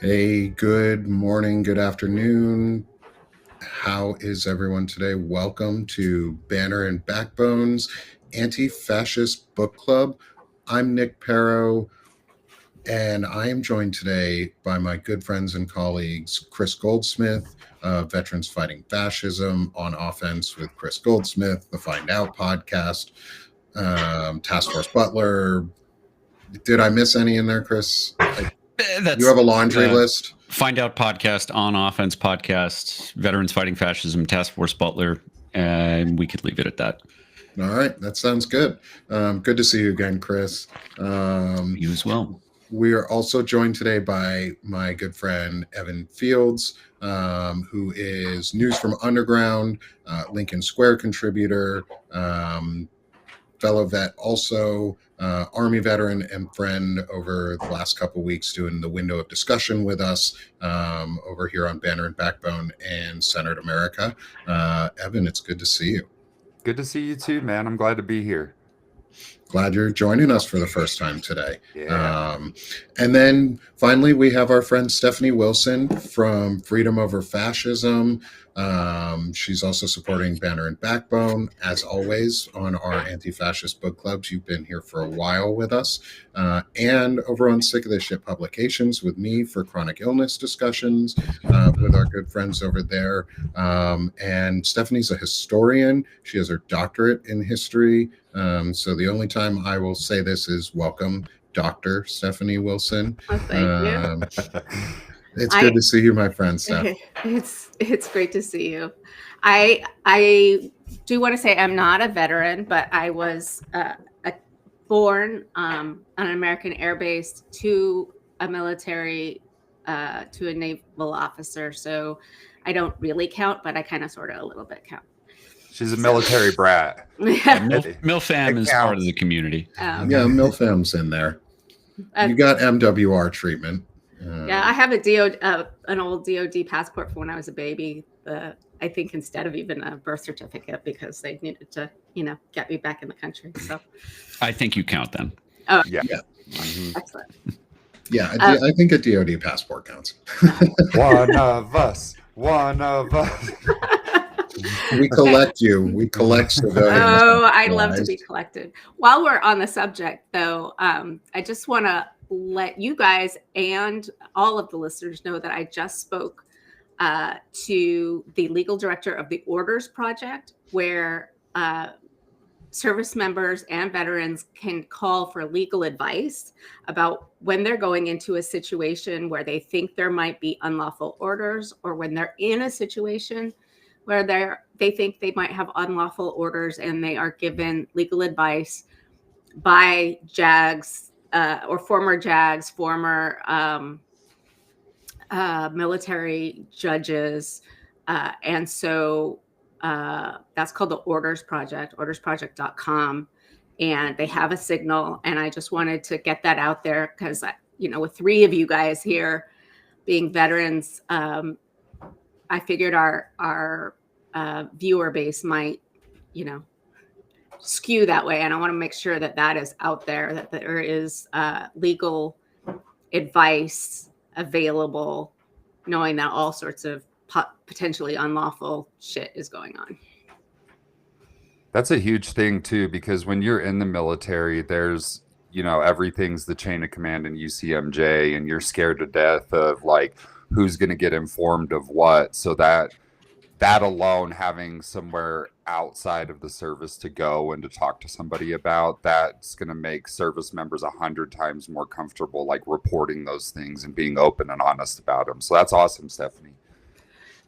Hey, good morning, good afternoon. How is everyone today? Welcome to Banner and Backbones Anti-Fascist Book Club. I'm Nick Perro, and I am joined today by my good friends and colleagues, Chris Goldsmith, Veterans Fighting Fascism on Offense with Chris Goldsmith, the Find Out podcast, Task Force Butler. Did I miss any in there, Chris? You have a laundry list? Find Out podcast, On Offense podcast, Veterans Fighting Fascism, Task Force Butler, and we could leave it at that. All right, that sounds good. Good to see you again, Chris. You as well. We are also joined today by my good friend Evan Fields, who is News from Underground, Lincoln Square contributor, fellow vet, also Army veteran and friend over the last couple of weeks doing the window of discussion with us over here on Banner and Backbone and Centered America. Evan, it's good to see you. Good to see you too, man. I'm glad to be here. Glad you're joining us for the first time today. Yeah. And then finally, we have our friend Stephanie Wilson from Freedom Over Fascism. She's also supporting Banner and Backbone, as always, on our anti-fascist book clubs. You've been here for a while with us. And over on Sick of This Shit Publications with me for chronic illness discussions with our good friends over there. And Stephanie's a historian. She has her doctorate in history. So the only time I will say this is welcome, Dr. Stephanie Wilson. Oh, thank you. It's good to see you, my friend, Steph. It's great to see you. I do want to say I'm not a veteran, but I was born on an American air base to a military, to a naval officer. So I don't really count, but I kind of sort of a little bit count. She's a military brat. MilFam is part of the community. Yeah, MilFam's in there. You got MWR treatment. Yeah, I have an old DOD passport from when I was a baby. I think instead of even a birth certificate, because they needed to, get me back in the country. So I think you count then. Oh, yeah. Mm-hmm. Excellent. Yeah, I think a DOD passport counts. One of us. We collect you. We collect civilians. Oh, I'd love to be collected. While we're on the subject, though, I just want to let you guys and all of the listeners know that I just spoke to the legal director of the Orders Project, where service members and veterans can call for legal advice about when they're going into a situation where they think there might be unlawful orders, or when they're in a situation where they think they might have unlawful orders and they are given legal advice by JAGs or former JAGs, former military judges. And so that's called the Orders Project, ordersproject.com. And they have a signal. And I just wanted to get that out there because, with three of you guys here being veterans, I figured our viewer base might, skew that way. And I want to make sure that is out there, that there is legal advice available, knowing that all sorts of potentially unlawful shit is going on. That's a huge thing, too, because when you're in the military, there's, everything's the chain of command in UCMJ, and you're scared to death of who's going to get informed of what. So that alone, having somewhere outside of the service to go and to talk to somebody about, that's going to make service members 100 times more comfortable, reporting those things and being open and honest about them. So that's awesome, Stephanie.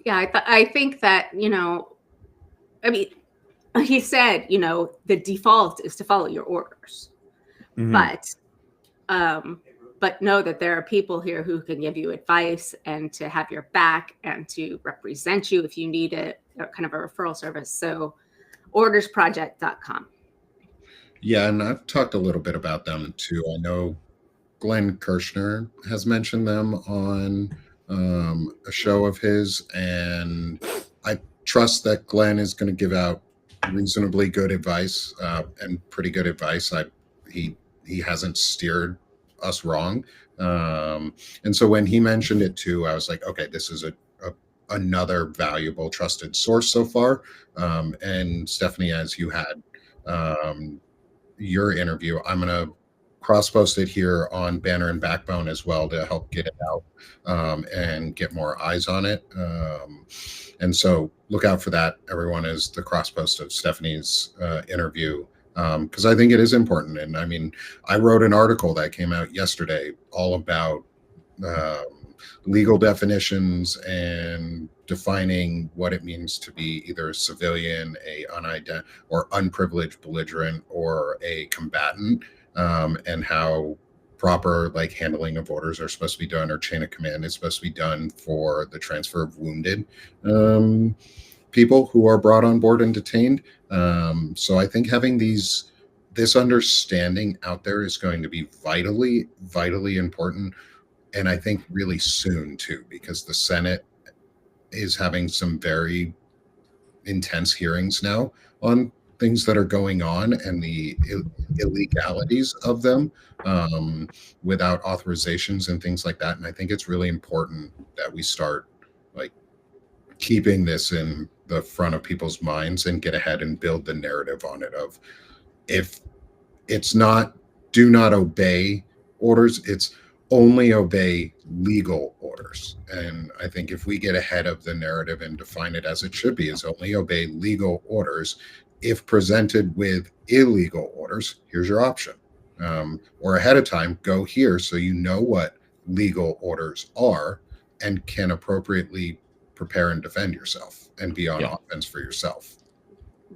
Yeah, I think that, he said, the default is to follow your orders, mm-hmm. But know that there are people here who can give you advice and to have your back and to represent you if you need it, kind of a referral service. So ordersproject.com. Yeah, and I've talked a little bit about them too. I know Glenn Kirshner has mentioned them on a show of his, and I trust that Glenn is going to give out reasonably good advice and pretty good advice. He hasn't steered us wrong. And so when he mentioned it too, I was like, okay, this is another valuable, trusted source so far. And Stephanie, as you had your interview, I'm going to cross-post it here on Banner and Backbone as well to help get it out and get more eyes on it. And so look out for that, everyone, as the cross-post of Stephanie's interview, because I think it is important. And I mean, I wrote an article that came out yesterday all about legal definitions and defining what it means to be either a civilian, or unprivileged belligerent, or a combatant, and how proper like handling of orders are supposed to be done, or chain of command is supposed to be done for the transfer of wounded people who are brought on board and detained. So I think having this understanding out there is going to be vitally, vitally important. And I think really soon too, because the Senate is having some very intense hearings now on things that are going on and the illegalities of them without authorizations and things like that. And I think it's really important that we start like keeping this in the front of people's minds and get ahead and build the narrative on it of, if it's not do not obey orders, it's only obey legal orders. And I think if we get ahead of the narrative and define it as it should be, is only obey legal orders. If presented with illegal orders, here's your option. Or ahead of time, go here so you know what legal orders are and can appropriately prepare and defend yourself and be on offense for yourself.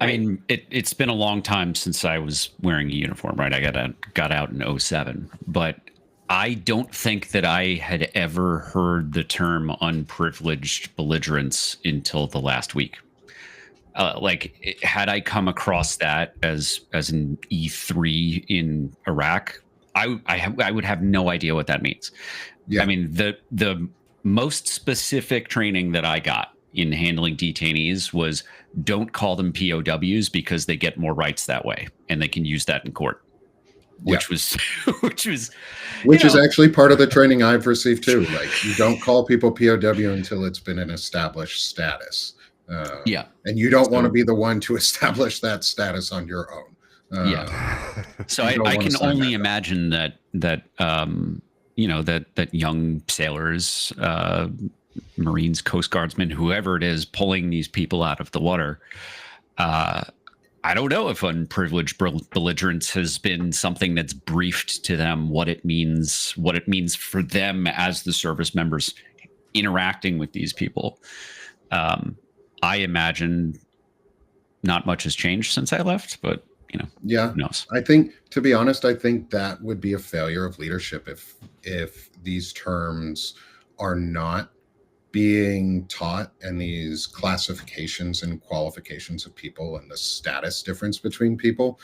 I mean, it's been a long time since I was wearing a uniform, right? I got out in 2007, but I don't think that I had ever heard the term unprivileged belligerents until the last week. Had I come across that as an E3 in Iraq, I would have no idea what that means. Yeah. I mean, the most specific training that I got in handling detainees was don't call them POWs because they get more rights that way and they can use that in court. Which is actually part of the training I've received too. Like, you don't call people POW until it's been an established status. And you don't want to be the one to establish that status on your own. So I can only imagine that young sailors, Marines, Coast Guardsmen, whoever it is pulling these people out of the water, I don't know if unprivileged belligerence has been something that's briefed to them, what it means for them as the service members interacting with these people. I imagine not much has changed since I left, but who knows? I think, to be honest, I think that would be a failure of leadership if these terms are not being taught, and these classifications and qualifications of people and the status difference between people,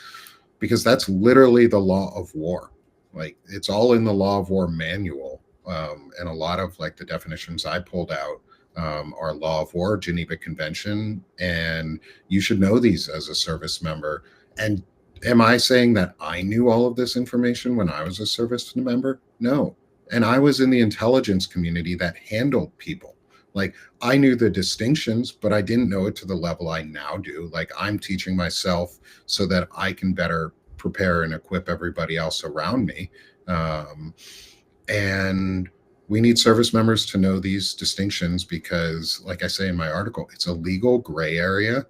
because that's literally the law of war. Like, it's all in the law of war manual. And a lot of like the definitions I pulled out are law of war, Geneva Convention, and you should know these as a service member. And am I saying that I knew all of this information when I was a service member? No. And I was in the intelligence community that handled people. Like, I knew the distinctions, but I didn't know it to the level I now do. Like, I'm teaching myself so that I can better prepare and equip everybody else around me. And we need service members to know these distinctions because, like I say in my article, it's a legal gray area,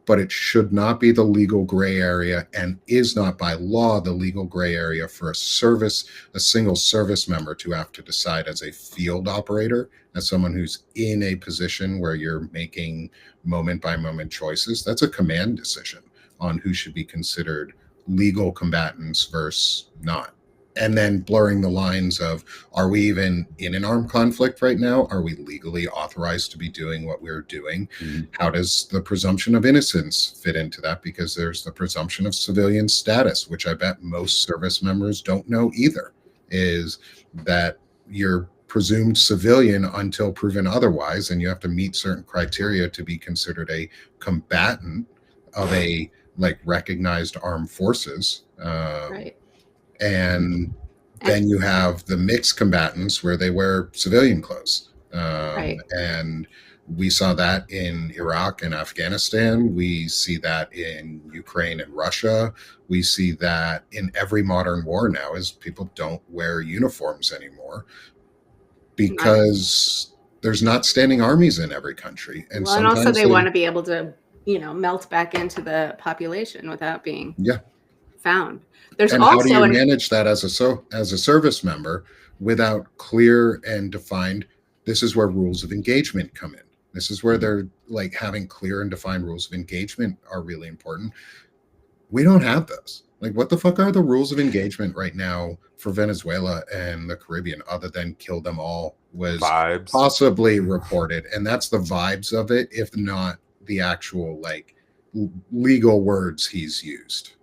but it should not be the legal gray area, and is not by law the legal gray area for a single service member to have to decide as a field operator, as someone who's in a position where you're making moment by moment choices. That's a command decision on who should be considered legal combatants versus not. And then blurring the lines of, are we even in an armed conflict right now? Are we legally authorized to be doing what we're doing? Mm-hmm. How does the presumption of innocence fit into that? Because there's the presumption of civilian status, which I bet most service members don't know either, is that you're presumed civilian until proven otherwise, and you have to meet certain criteria to be considered a combatant of a recognized armed forces. Right. And Then you have the mixed combatants where they wear civilian clothes. Right. And we saw that in Iraq and Afghanistan. We see that in Ukraine and Russia. We see that in every modern war now is people don't wear uniforms anymore because there's not standing armies in every country. And well, and also they want to be able to, melt back into the population without being found. There's and also how do you manage that as a service member without clear and defined? This is where rules of engagement come in. This is where they're like having clear and defined rules of engagement are really important. We don't have those. Like, what the fuck are the rules of engagement right now for Venezuela and the Caribbean other than kill them all was vibes. Possibly reported. And that's the vibes of it, if not the actual like legal words he's used.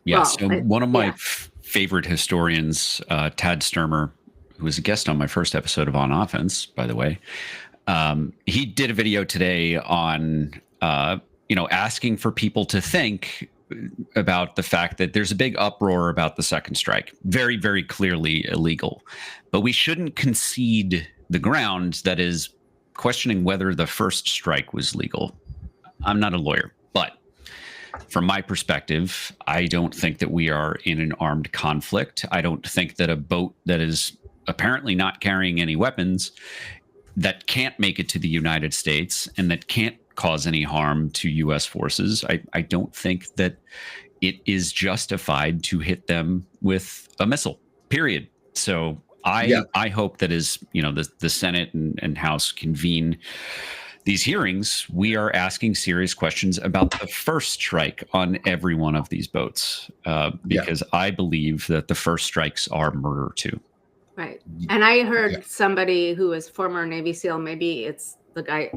Yeah. So one of my favorite historians, Tad Sturmer, who was a guest on my first episode of On Offense, by the way, he did a video today on, asking for people to think about the fact that there's a big uproar about the second strike. Very, very clearly illegal. But we shouldn't concede the ground that is questioning whether the first strike was legal. I'm not a lawyer, but from my perspective, I don't think that we are in an armed conflict. I don't think that a boat that is apparently not carrying any weapons, that can't make it to the United States and that can't cause any harm to U.S. forces, I don't think that it is justified to hit them with a missile, period. So I hope that as the Senate and House convene these hearings, we are asking serious questions about the first strike on every one of these boats, because I believe that the first strikes are murder too. Right. And I heard somebody who was former Navy SEAL, maybe it's the guy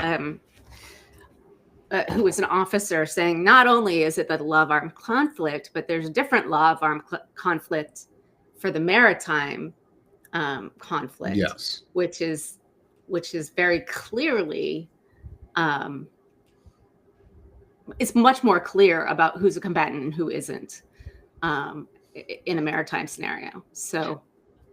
who was an officer, saying not only is it the law of armed conflict, but there's a different law of armed conflict for the maritime conflict, which is very clearly it's much more clear about who's a combatant and who isn't in a maritime scenario. So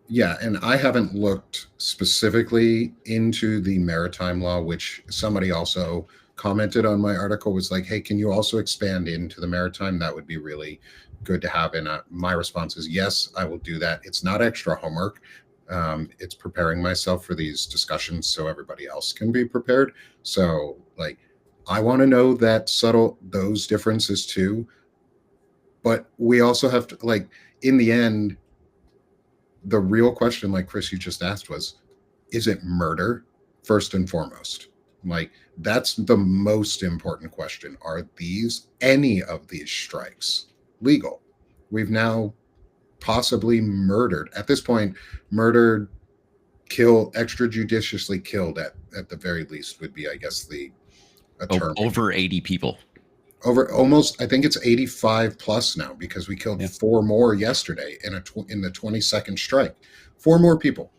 yeah, and I haven't looked specifically into the maritime law, which somebody also commented on my article, was like, hey, can you also expand into the maritime? That would be really good to have. And my response is yes, I will do that. It's not extra homework. It's preparing myself for these discussions so everybody else can be prepared. So like, I want to know those differences too. But we also have to, like, in the end, the real question, like Chris, you just asked, was, is it murder first and foremost? Like, that's the most important question. Are any of these strikes legal? We've now possibly murdered, at this point, extrajudiciously killed at the very least would be, I guess, a term. Over 80 people. Over almost, I think it's 85 plus now, because we killed 4 more yesterday in the 22nd strike. 4 more people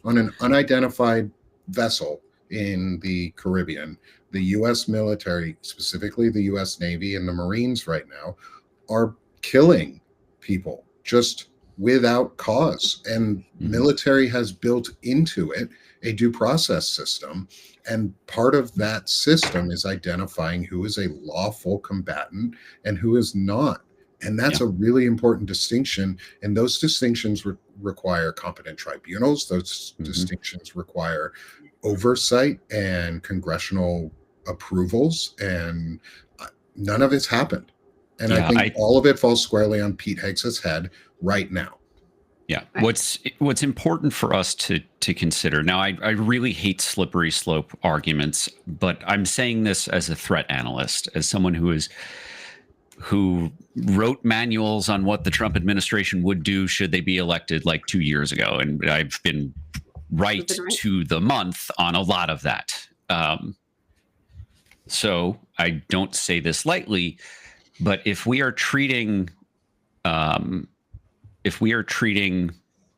on an unidentified vessel in the Caribbean. The U.S. military, specifically the U.S. Navy and the Marines right now, are killing people just without cause. And military has built into it a due process system. And part of that system is identifying who is a lawful combatant and who is not. And that's a really important distinction. And those distinctions require competent tribunals. Those distinctions require oversight and congressional approvals. And none of it's happened. And I think all of it falls squarely on Pete Hegseth's head right now. Yeah. What's important for us to consider now, I really hate slippery slope arguments, but I'm saying this as a threat analyst, as someone who wrote manuals on what the Trump administration would do should they be elected like 2 years ago. And I've been right to the month on a lot of that. So I don't say this lightly, but if we are treating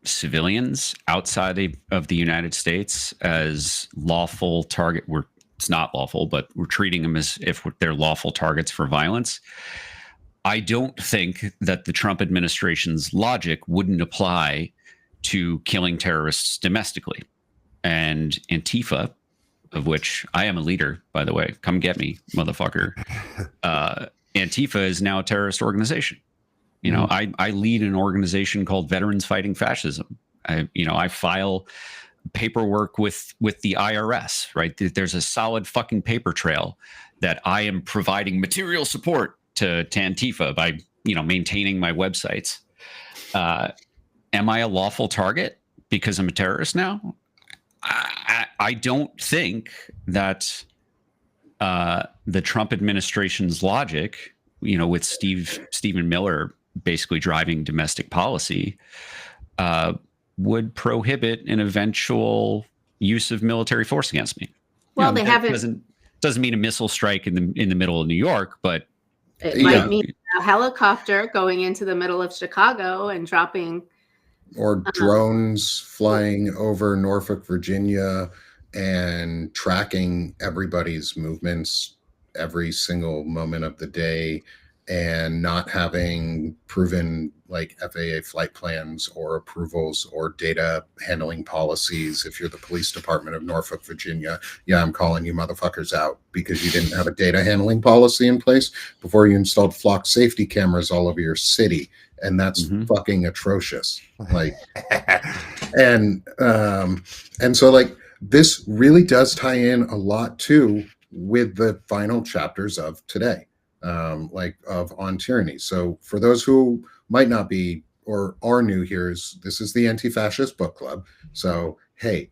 civilians outside of the United States as lawful target, it's not lawful, but we're treating them as if they're lawful targets for violence. I don't think that the Trump administration's logic wouldn't apply to killing terrorists domestically. And Antifa, of which I am a leader, by the way, come get me, motherfucker. Antifa is now a terrorist organization. You know, I lead an organization called Veterans Fighting Fascism. I file paperwork with the IRS, right? There's a solid fucking paper trail that I am providing material support to Antifa by, maintaining my websites. Am I a lawful target because I'm a terrorist now? I don't think that the Trump administration's logic, with Stephen Miller basically driving domestic policy, would prohibit an eventual use of military force against me. Well, they haven't. Doesn't mean a missile strike in the middle of New York, but it might mean a helicopter going into the middle of Chicago and dropping, or drones flying over Norfolk, Virginia, and tracking everybody's movements every single moment of the day, and not having proven like FAA flight plans or approvals or data handling policies. If you're the police department of Norfolk, Virginia, I'm calling you motherfuckers out because you didn't have a data handling policy in place before you installed flock safety cameras all over your city. And that's fucking atrocious. Like, and so like, this really does tie in a lot too with the final chapters of today, of On Tyranny. So for those who might not be or are new here, this is the Anti-Fascist Book Club. So, hey,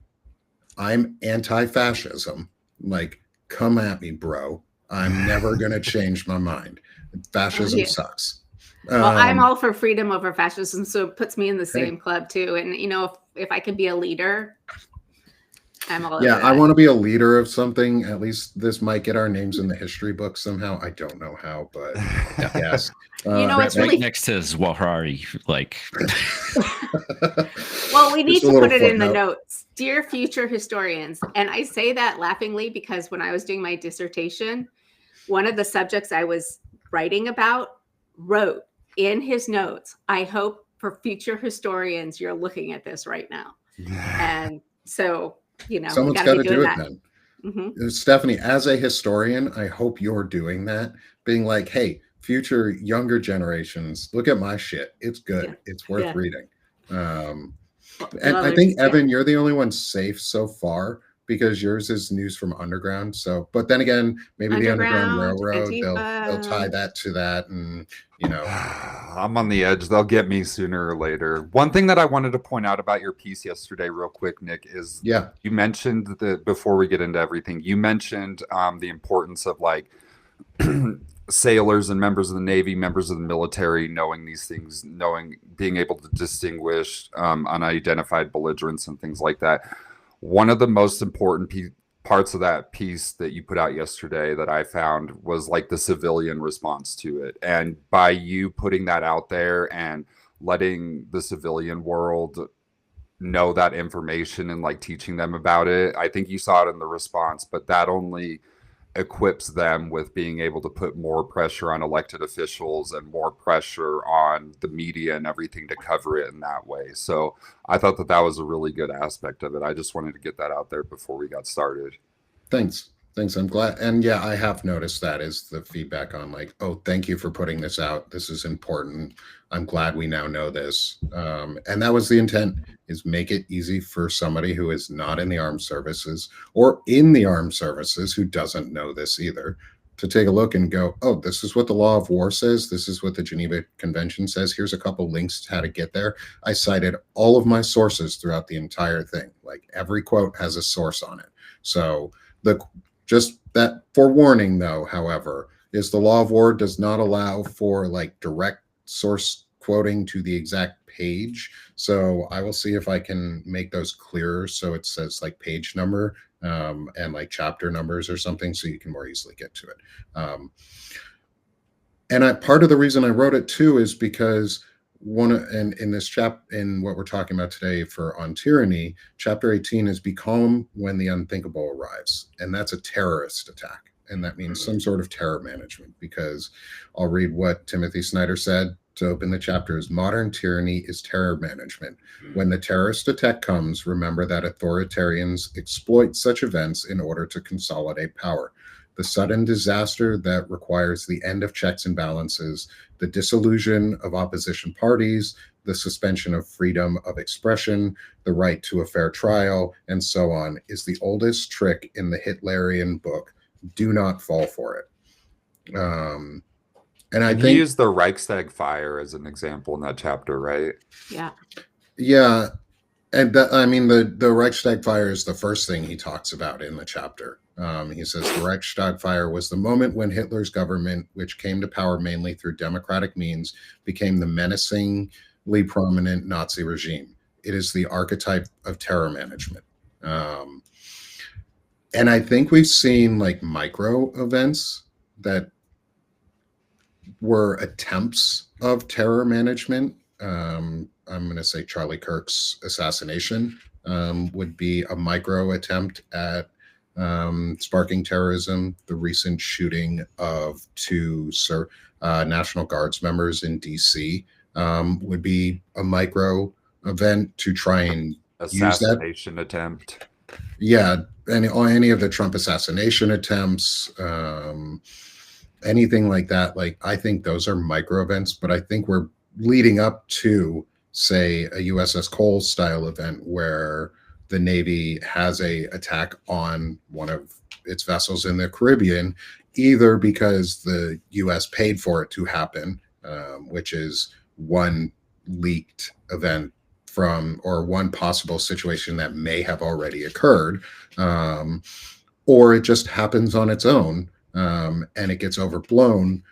I'm anti-fascism. Like, come at me, bro. I'm never going to change my mind. Fascism sucks. Well, I'm all for freedom over fascism, so it puts me in the same club too. And if I can be a leader, I'm all over that. I want to be a leader of something. At least this might get our names in the history book somehow. I don't know how, but yes. It's really next to Zouhari, like. Well, we need to put it in the notes, dear future historians. And I say that laughingly because when I was doing my dissertation, one of the subjects I was writing about wrote in his notes, I hope for future historians you're looking at this right now. And so, someone's got to do it then. Stephanie, as a historian, I hope you're doing that, being like, hey, future younger generations, look at my shit. It's good. It's worth reading. And I think, Evan, you're the only one safe so far because yours is news from underground. So, but then again, maybe the Underground Railroad, they'll tie that to that. And, I'm on the edge. They'll get me sooner or later. One thing that I wanted to point out about your piece yesterday real quick, Nick, is you mentioned that before we get into everything, you mentioned the importance of like sailors and members of the Navy, members of the military, knowing these things, being able to distinguish unidentified belligerents and things like that. One of the most important parts of that piece that you put out yesterday that I found was like the civilian response to it. And by you putting that out there and letting the civilian world know that information and like teaching them about it, I think you saw it in the response, but that only equips them with being able to put more pressure on elected officials and more pressure on the media and everything to cover it in that way. So I thought that was a really good aspect of it. I just wanted to get that out there before we got started. Thanks. I'm glad. And I have noticed that is the feedback on like, oh, thank you for putting this out. This is important. I'm glad we now know this. And that was the intent, is make it easy for somebody who is not in the armed services or in the armed services who doesn't know this either, to take a look and go, oh, this is what the law of war says. This is what the Geneva Convention says. Here's a couple links to how to get there. I cited all of my sources throughout the entire thing. Like every quote has a source on it. So just that forewarning, though, however, is the law of war does not allow for like direct source quoting to the exact page. So I will see if I can make those clearer. So it says like page number and like chapter numbers or something, so you can more easily get to it. And part of the reason I wrote it too is because in this in what we're talking about today for On Tyranny, chapter 18 is Become When the Unthinkable Arrives. And that's a terrorist attack. And that means some sort of terror management, because I'll read what Timothy Snyder said to open the chapter is modern tyranny is terror management. When the terrorist attack comes, remember that authoritarians exploit such events in order to consolidate power. The sudden disaster that requires the end of checks and balances, the dissolution of opposition parties, the suspension of freedom of expression, the right to a fair trial, and so on, is the oldest trick in the Hitlerian book. Do not fall for it. And I think he used the Reichstag fire as an example in that chapter, right? Yeah. Yeah. And the Reichstag fire is the first thing he talks about in the chapter. He says the Reichstag fire was the moment when Hitler's government, which came to power mainly through democratic means, became the menacingly prominent Nazi regime. It is the archetype of terror management. And I think we've seen like micro events that were attempts of terror management. I'm going to say Charlie Kirk's assassination would be a micro attempt at sparking terrorism. The recent shooting of two National Guards members in D.C. Would be a micro event to try and assassination attempt. Yeah, any of the Trump assassination attempts, anything like that. Like, I think those are micro events, but I think we're leading up to, say, a USS Cole style event where the Navy has a attack on one of its vessels in the Caribbean, either because the US paid for it to happen, which is one leaked event from, or one possible situation that may have already occurred, or it just happens on its own, and it gets overblown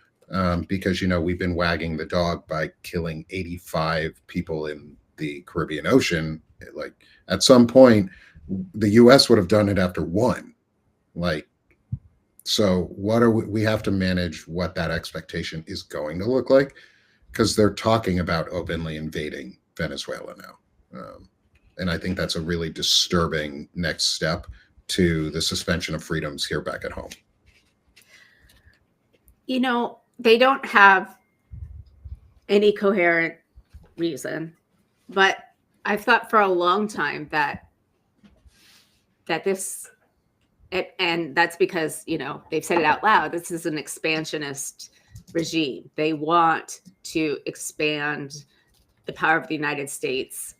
because, we've been wagging the dog by killing 85 people in the Caribbean Ocean. Like, at some point, the US would have done it after one. Like, so what are we have to manage what that expectation is going to look like, because they're talking about openly invading Venezuela now. And I think that's a really disturbing next step to the suspension of freedoms here back at home. They don't have any coherent reason, but I've thought for a long time that this, and that's because, they've said it out loud, this is an expansionist regime. They want to expand the power of the United States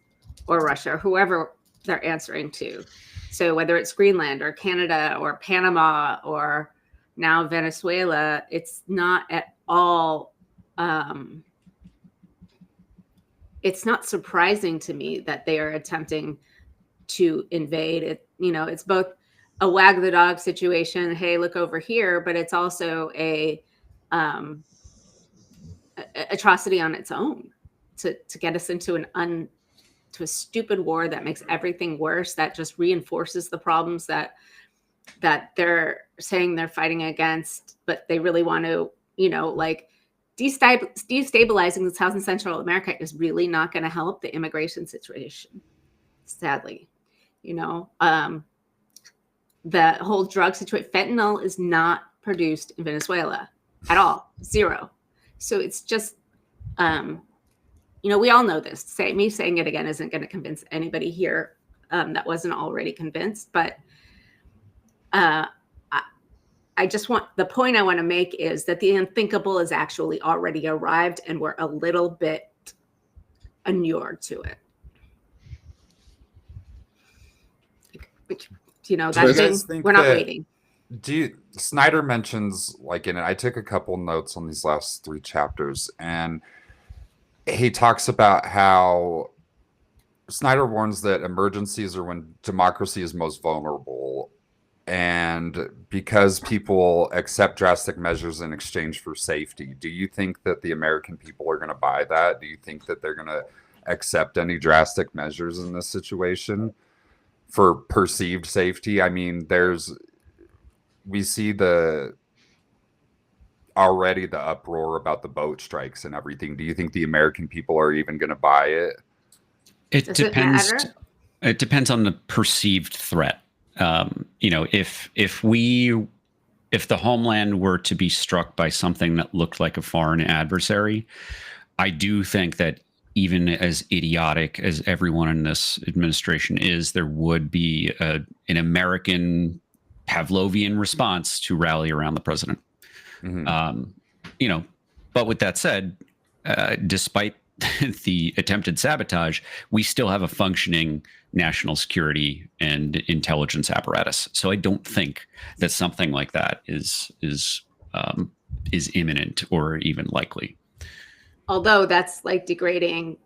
or Russia or whoever they're answering to. So whether it's Greenland or Canada or Panama or now Venezuela, it's not at all, it's not surprising to me that they are attempting to invade it. It's both a wag the dog situation, hey, look over here, but it's also a atrocity on its own to get us into to a stupid war that makes everything worse, that just reinforces the problems that they're saying they're fighting against, but they really want to, destabilizing South and Central America is really not going to help the immigration situation, sadly. The whole drug situation, fentanyl is not produced in Venezuela at all, zero. So it's just, we all know this. Me saying it again isn't going to convince anybody here that wasn't already convinced. But the point I want to make is that the unthinkable has actually already arrived, and we're a little bit inured to it. Which, that thing, we're not waiting. Snyder mentions, like, in it, I took a couple notes on these last 3 chapters, and he talks about how Snyder warns that emergencies are when democracy is most vulnerable. And because people accept drastic measures in exchange for safety, do you think that the American people are going to buy that? Do you think that they're going to accept any drastic measures in this situation for perceived safety? I mean, we see already the uproar about the boat strikes and everything. Do you think the American people are even going to buy it? It depends. It depends on the perceived threat. If the homeland were to be struck by something that looked like a foreign adversary, I do think that even as idiotic as everyone in this administration is, there would be an American Pavlovian response to rally around the president. You know, but with that said, despite the attempted sabotage, we still have a functioning national security and intelligence apparatus. So I don't think that something like that is imminent or even likely. Although that's like degrading,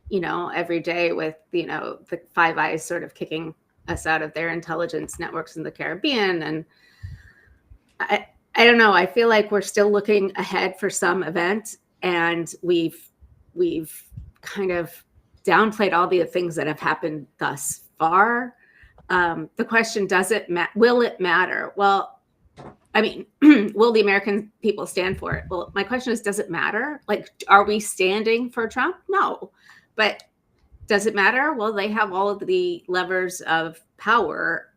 you know, every day with, you know, the Five Eyes sort of kicking us out of their intelligence networks in the Caribbean. And I don't know. I feel like we're still looking ahead for some event, and we've kind of downplayed all the things that have happened thus far. The question, will it matter? Well, I mean, will the American people stand for it? Well, my question is, does it matter? Like, are we standing for Trump? No. But does it matter? Well, they have all of the levers of power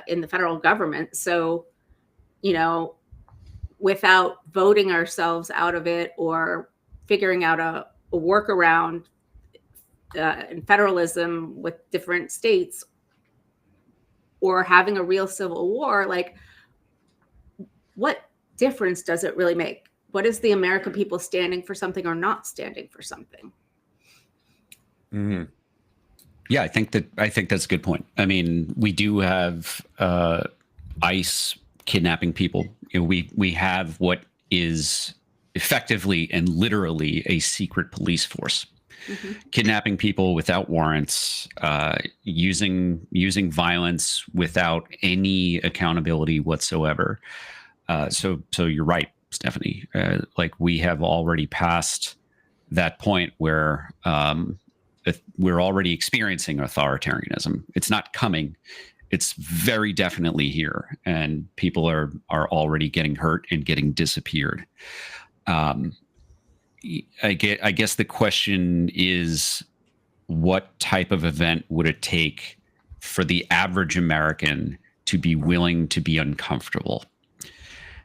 in the federal government. So, you know, without voting ourselves out of it or figuring out a workaround in federalism with different states, or having a real civil war, like, what difference does it really make? What is the American people standing for something or not standing for something? Mm-hmm. Yeah, I think that's a good point. I mean, we do have ICE kidnapping people. You know, we have what is effectively and literally a secret police force, kidnapping people without warrants, using violence without any accountability whatsoever. So you're right, Stephanie. Like, we have already passed that point where we're already experiencing authoritarianism. It's not coming. It's very definitely here, and people are already getting hurt and getting disappeared. I guess the question is, what type of event would it take for the average American to be willing to be uncomfortable?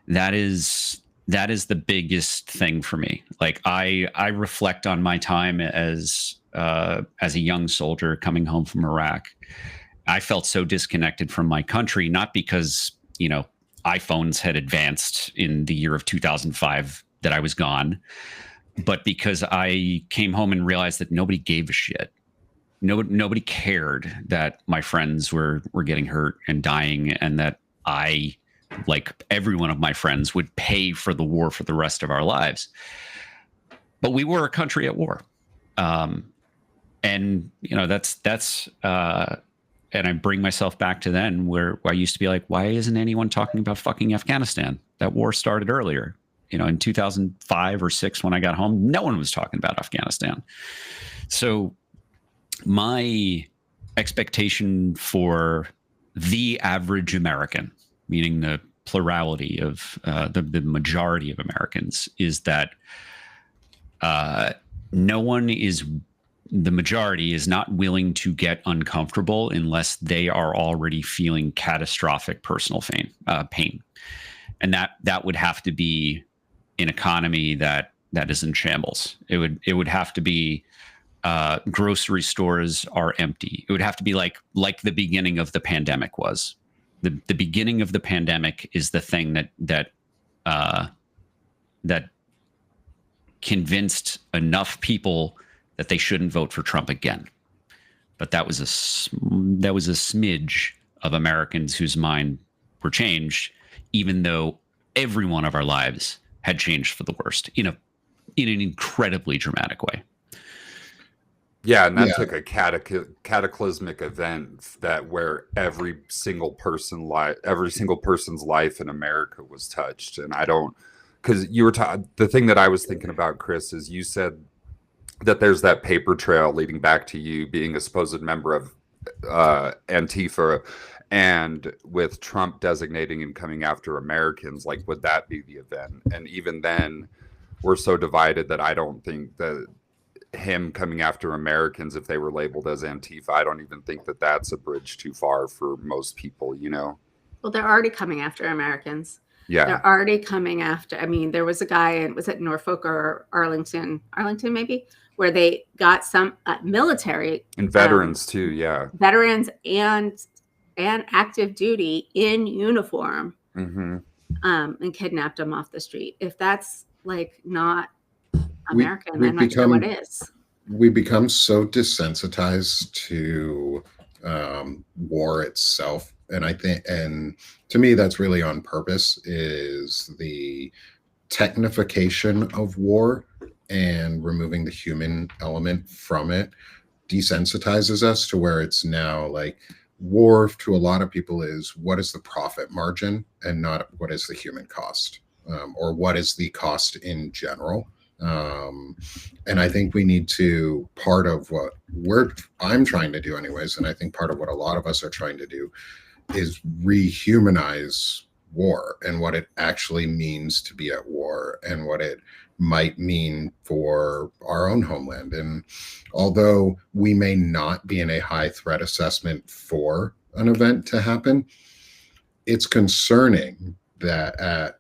That is the biggest thing for me. Like, I reflect on my time as a young soldier coming home from Iraq. I felt so disconnected from my country, not because, you know, iPhones had advanced in the year of 2005 that I was gone, but because I came home and realized that nobody gave a shit. Nobody cared that my friends were getting hurt and dying, and that I, like every one of my friends, would pay for the war for the rest of our lives. But we were a country at war. And, you know, that's and I bring myself back to then, where I used to be like, why isn't anyone talking about fucking Afghanistan? That war started earlier. You know, in 2005 or 6, when I got home, no one was talking about Afghanistan. So my expectation for the average American, meaning the plurality of the majority of Americans, is that the majority is not willing to get uncomfortable unless they are already feeling catastrophic personal pain. And that would have to be an economy that is in shambles. It would have to be grocery stores are empty. It would have to be like the beginning of the pandemic was. The beginning of the pandemic is the thing that convinced enough people that they shouldn't vote for Trump again. But that was a smidge of Americans whose mind were changed, even though every one of our lives had changed for the worst in an incredibly dramatic way. Yeah, and that took a cataclysmic event where every single person's life in America was touched. And I don't, because you were the thing that I was thinking about, Chris, is you said that there's that paper trail leading back to you being a supposed member of Antifa, and with Trump designating and coming after Americans, like, would that be the event? And even then, we're so divided that I don't think that him coming after Americans, if they were labeled as Antifa, I don't even think that that's a bridge too far for most people, you know? Well, they're already coming after Americans. Yeah. They're already coming after. I mean, there was a guy in, was it Norfolk or Arlington maybe, where they got some military and veterans too. Yeah. Veterans and active duty in uniform, and kidnapped them off the street. If that's like not American, then not sure what is. We become so desensitized to war itself, and I think, and to me, that's really on purpose, is the technification of war and removing the human element from it desensitizes us to where it's now like war to a lot of people is what is the profit margin and not what is the human cost, or what is the cost in general. And I think we need to, part of what I'm trying to do anyways, and I think part of what a lot of us are trying to do is rehumanize war and what it actually means to be at war and what it might mean for our own homeland. And although we may not be in a high threat assessment for an event to happen, it's concerning that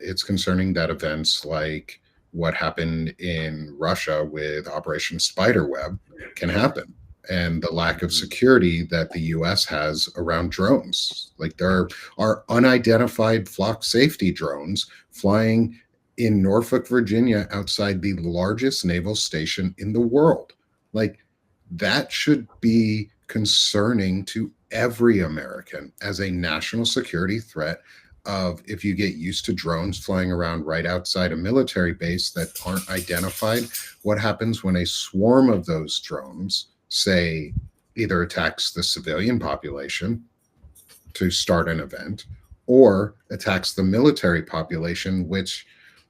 events like what happened in Russia with Operation Spiderweb can happen, and the lack of security that the US has around drones. Like there are unidentified flock safety drones flying in Norfolk, Virginia, outside the largest naval station in the world. Like that should be concerning to every American as a national security threat. Of if you get used to drones flying around right outside a military base that aren't identified, what happens when a swarm of those drones, say, either attacks the civilian population to start an event or attacks the military population, which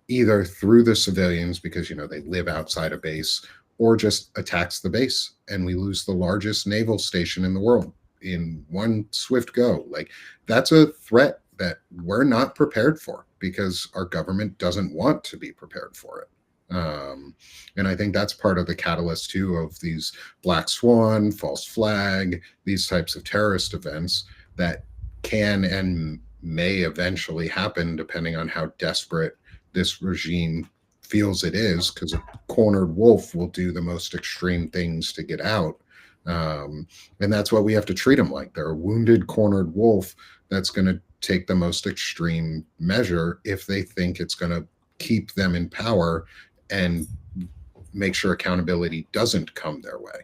either through the civilians because they live outside a base, or just attacks the base and we lose the largest naval station in the world in one swift go. Like that's a threat that we're not prepared for because our government doesn't want to be prepared for it. And I think that's part of the catalyst too of these Black Swan, false flag, these types of terrorist events that can and may eventually happen depending on how desperate this regime feels it is, because a cornered wolf will do the most extreme things to get out. And that's what we have to treat them like. They're a wounded, cornered wolf that's going to take the most extreme measure if they think it's going to keep them in power and make sure accountability doesn't come their way.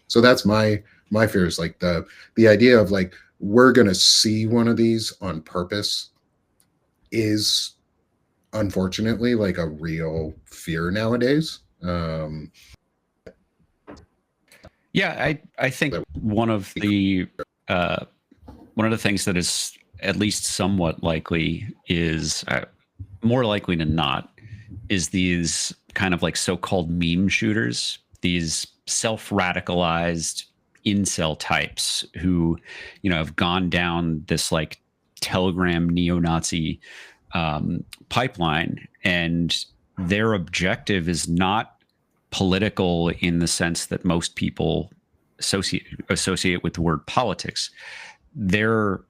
So that's my fear, is like the idea of like we're going to see one of these on purpose is unfortunately like a real fear nowadays. Yeah, I think one of the things that is at least somewhat likely is more likely than not is these kind of like so-called meme shooters, these self-radicalized incel types who, have gone down this like Telegram neo-Nazi pipeline, and their objective is not political in the sense that most people associate with the word politics. Their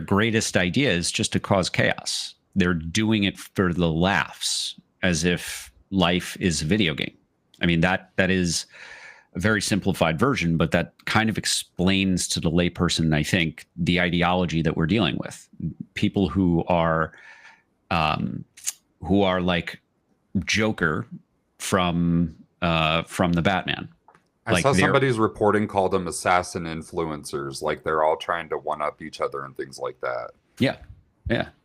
greatest idea is just to cause chaos. They're doing it for the laughs, as if life is a video game. I mean, that is a very simplified version, but that kind of explains to the layperson, I think, the ideology that we're dealing with. People who are like Joker from the Batman. I saw somebody's reporting called them assassin influencers, like they're all trying to one up each other and things like that. Yeah,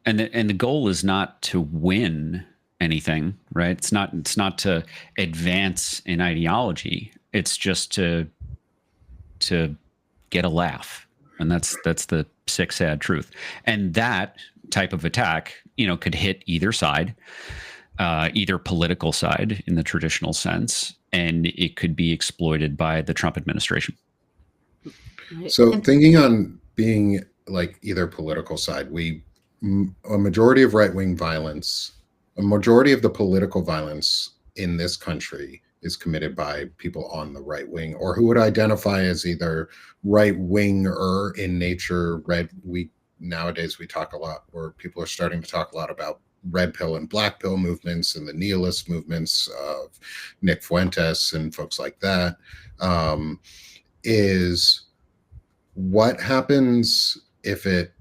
and the goal is not to win anything, right? It's not to advance an ideology. It's just to get a laugh, and that's the sick, sad truth. And that type of attack, could hit either side, either political side in the traditional sense, and it could be exploited by the Trump administration. So thinking on being like either political side, a majority of right-wing violence, a majority of the political violence in this country is committed by people on the right wing, or who would identify as either right-wing or in nature, nowadays we talk a lot, or people are starting to talk a lot about red pill and black pill movements and the nihilist movements of Nick Fuentes and folks like that, is what happens if it,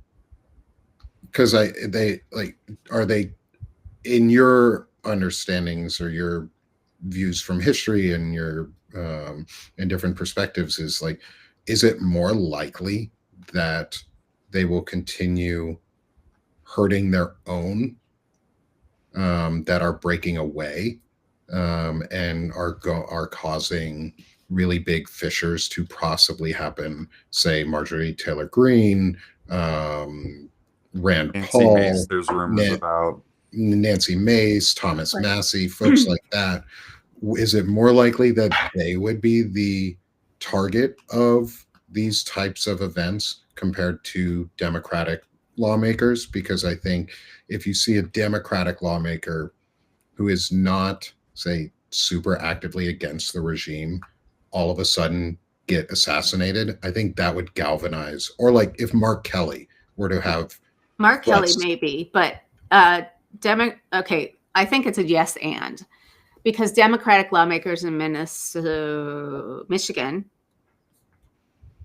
because are they, in your understandings or your views from history and your and different perspectives, is it more likely that they will continue hurting their own that are breaking away and are causing really big fissures to possibly happen? Say Marjorie Taylor Greene, Rand Nancy Paul, Mace, there's rumors about Nancy Mace, Thomas Massey, folks like that. Is it more likely that they would be the target of these types of events compared to Democratic lawmakers? Because I think if you see a Democratic lawmaker who is not, say, super actively against the regime, all of a sudden get assassinated, I think that would galvanize. Or like if Mark Kelly were to have Kelly maybe, but okay, I think it's a yes and, because Democratic lawmakers in Michigan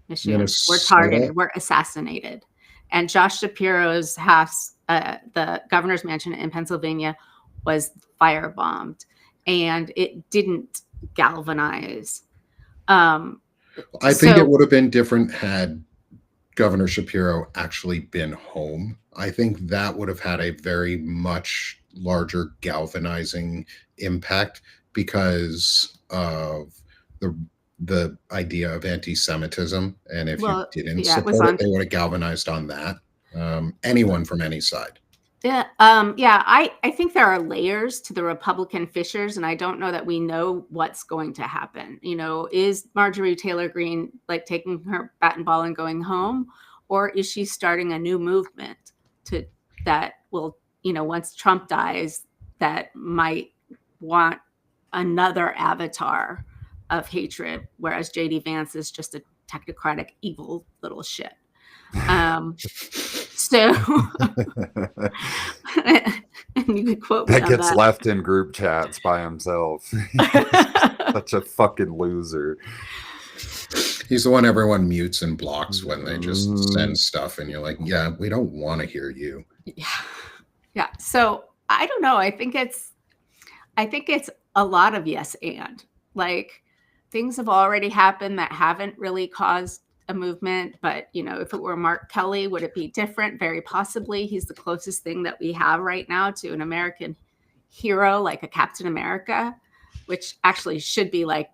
were targeted, were assassinated, and Josh Shapiro's house, the governor's mansion in Pennsylvania, was firebombed, and it didn't galvanize. I think it would have been different had Governor Shapiro actually been home. I think that would have had a very much larger galvanizing impact because of the idea of anti-Semitism. And if you didn't support it, they would have galvanized on that. Anyone from any side. Yeah. I think there are layers to the Republican fissures, and I don't know that we know what's going to happen. Is Marjorie Taylor Greene like taking her bat and ball and going home, or is she starting a new movement that will, once Trump dies, that might want another avatar of hatred, whereas JD Vance is just a technocratic, evil little shit. So and you could quote me that on gets that. left in group chats by himself. Such a fucking loser. He's the one everyone mutes and blocks when they just send stuff, and you're like, yeah, we don't want to hear you. Yeah. So I don't know. I think it's a lot of yes and. Like, things have already happened that haven't really caused a movement, but if it were Mark Kelly, would it be different? Very possibly. He's the closest thing that we have right now to an American hero, like a Captain America, which actually should be, like,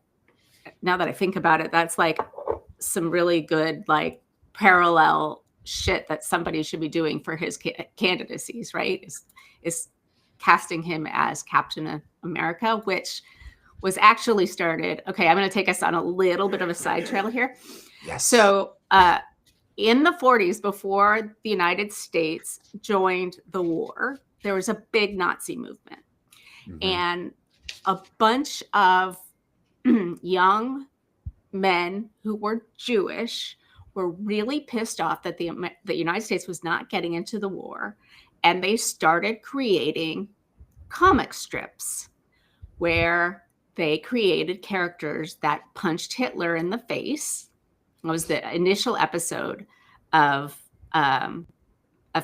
now that I think about it, that's like some really good, like, parallel shit that somebody should be doing for his candidacies, right? Is casting him as Captain America, which was actually started. Okay, I'm going to take us on a little bit of a side trail here. Yes. So in the 40s, before the United States joined the war, there was a big Nazi movement. Mm-hmm. And a bunch of young men who were Jewish were really pissed off that the United States was not getting into the war. And they started creating comic strips where they created characters that punched Hitler in the face. It was the initial episode of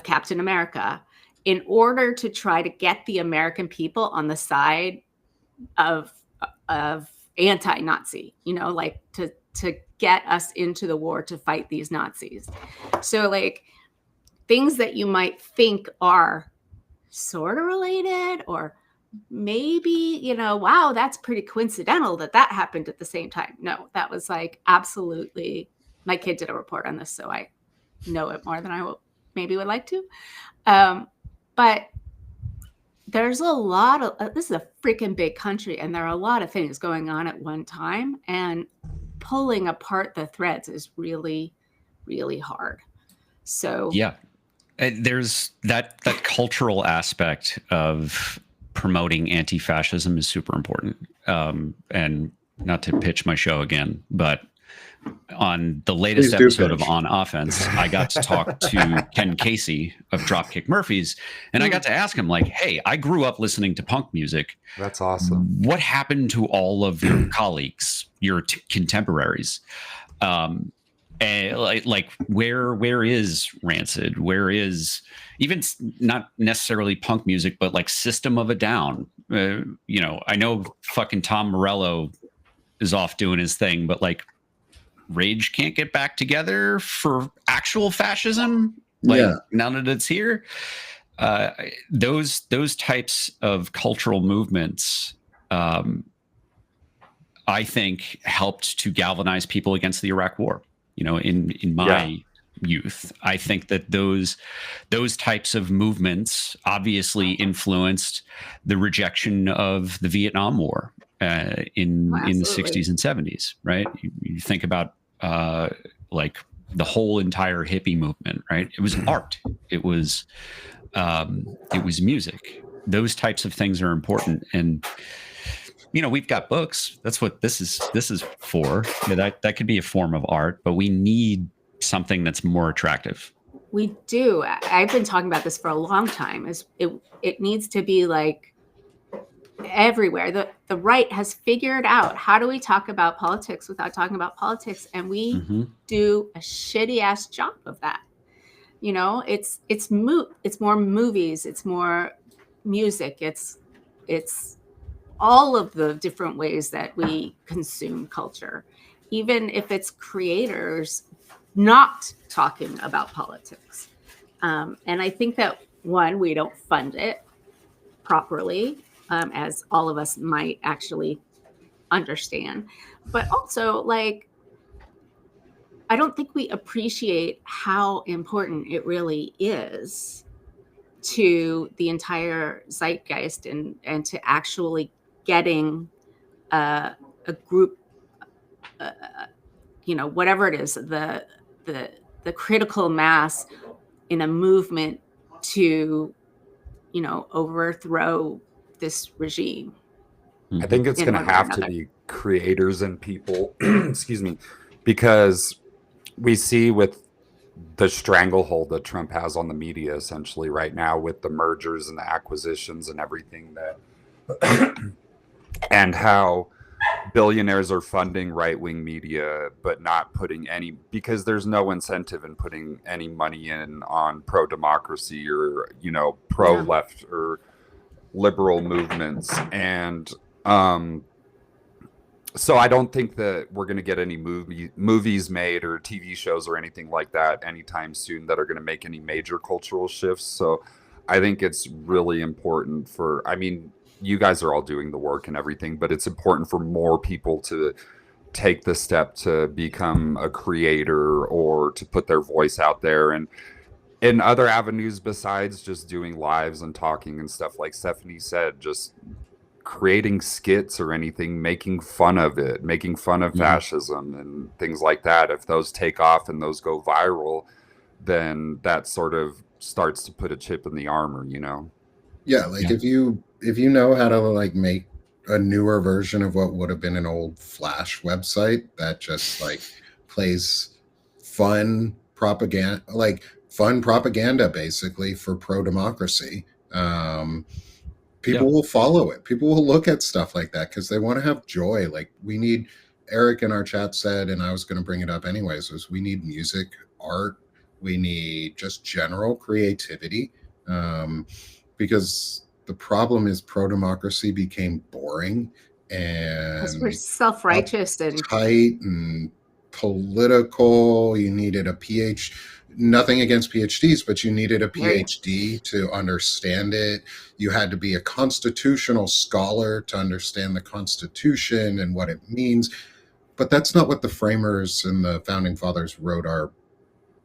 Captain America, in order to try to get the American people on the side of anti-Nazi, like to get us into the war to fight these Nazis. So, like, things that you might think are sort of related, or maybe, wow, that's pretty coincidental that happened at the same time. No, that was like absolutely, my kid did a report on this, so I know it more than I maybe would like to. But there's a lot of, this is a freaking big country, and there are a lot of things going on at one time, and pulling apart the threads is really, really hard. So yeah, there's that cultural aspect of promoting anti-fascism is super important. And not to pitch my show again, but On the latest Please do episode of pitch. On Offense, I got to talk to Ken Casey of Dropkick Murphys, and I got to ask him, like, hey, I grew up listening to punk music. That's awesome. What happened to all of your colleagues, your contemporaries? And like where is Rancid? Where is even not necessarily punk music, but like System of a Down? You know, I know fucking Tom Morello is off doing his thing, but like Rage can't get back together for actual fascism. Like now that it's here, those types of cultural movements, I think, helped to galvanize people against the Iraq War. You know, in my youth, I think that those types of movements obviously influenced the rejection of the Vietnam War in the 60s and 70s, right? You think about like the whole entire hippie movement, right? It was art. It was music. Those types of things are important. And you know, we've got books. That's what this is for. Yeah, that could be a form of art, but we need something that's more attractive. We do. I've been talking about this for a long time. It needs to be like everywhere. The right has figured out, how do we talk about politics without talking about politics? And we do a shitty ass job of that. You know, it's more movies, it's more music, it's all of the different ways that we consume culture, even if it's creators not talking about politics. And I think that, one, we don't fund it properly, as all of us might actually understand. But also, like, I don't think we appreciate how important it really is to the entire zeitgeist and to actually getting a group, you know, whatever it is, the critical mass in a movement to, you know, overthrow this regime. I think it's going to have to be creators and people, excuse me, because we see with the stranglehold that Trump has on the media essentially right now with the mergers and the acquisitions and everything that and how billionaires are funding right-wing media but not putting any, because there's no incentive in putting any money in on pro-democracy or, you know, pro-left or liberal movements. And so I don't think that we're going to get any movies made or TV shows or anything like that anytime soon that are going to make any major cultural shifts. So I think it's really important for, I mean, you guys are all doing the work and everything, but it's important for more people to take the step to become a creator or to put their voice out there. And in other avenues besides just doing lives and talking and stuff, like Stephanie said, just creating skits or anything, making fun of it, making fun of fascism and things like that. If those take off and those go viral, then that sort of starts to put a chip in the armor, you know? Yeah, like if you know how to like make a newer version of what would have been an old Flash website that just like plays fun propaganda basically for pro-democracy, people will follow it. People will look at stuff like that because they want to have joy. Like, we need, Eric in our chat said, and I was going to bring it up anyways, was we need music, art, we need just general creativity, because the problem is pro-democracy became boring and we're self-righteous and tight and political. You needed a PhD. Nothing against PhDs, but you needed a PhD to understand it. You had to be a constitutional scholar to understand the Constitution and what it means. But that's not what the framers and the founding fathers wrote our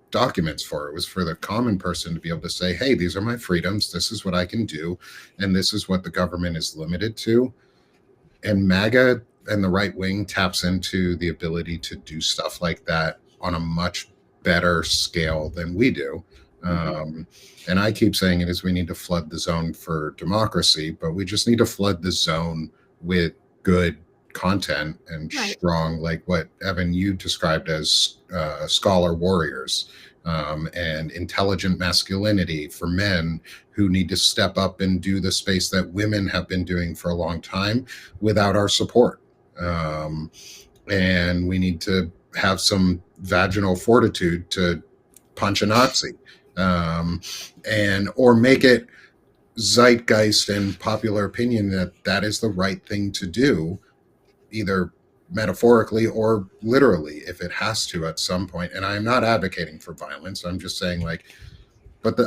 documents for. It was for the common person to be able to say, hey, these are my freedoms. This is what I can do. And this is what the government is limited to. And MAGA and the right wing taps into the ability to do stuff like that on a much better scale than we do. And I keep saying it is we need to flood the zone for democracy, but we just need to flood the zone with good content and Right. strong, like what Evan you described as scholar warriors, and intelligent masculinity for men who need to step up and do the space that women have been doing for a long time without our support. And we need to have some vaginal fortitude to punch a Nazi, and or make it zeitgeist and popular opinion that that is the right thing to do, either metaphorically or literally, if it has to at some point. And I'm not advocating for violence. I'm just saying, like,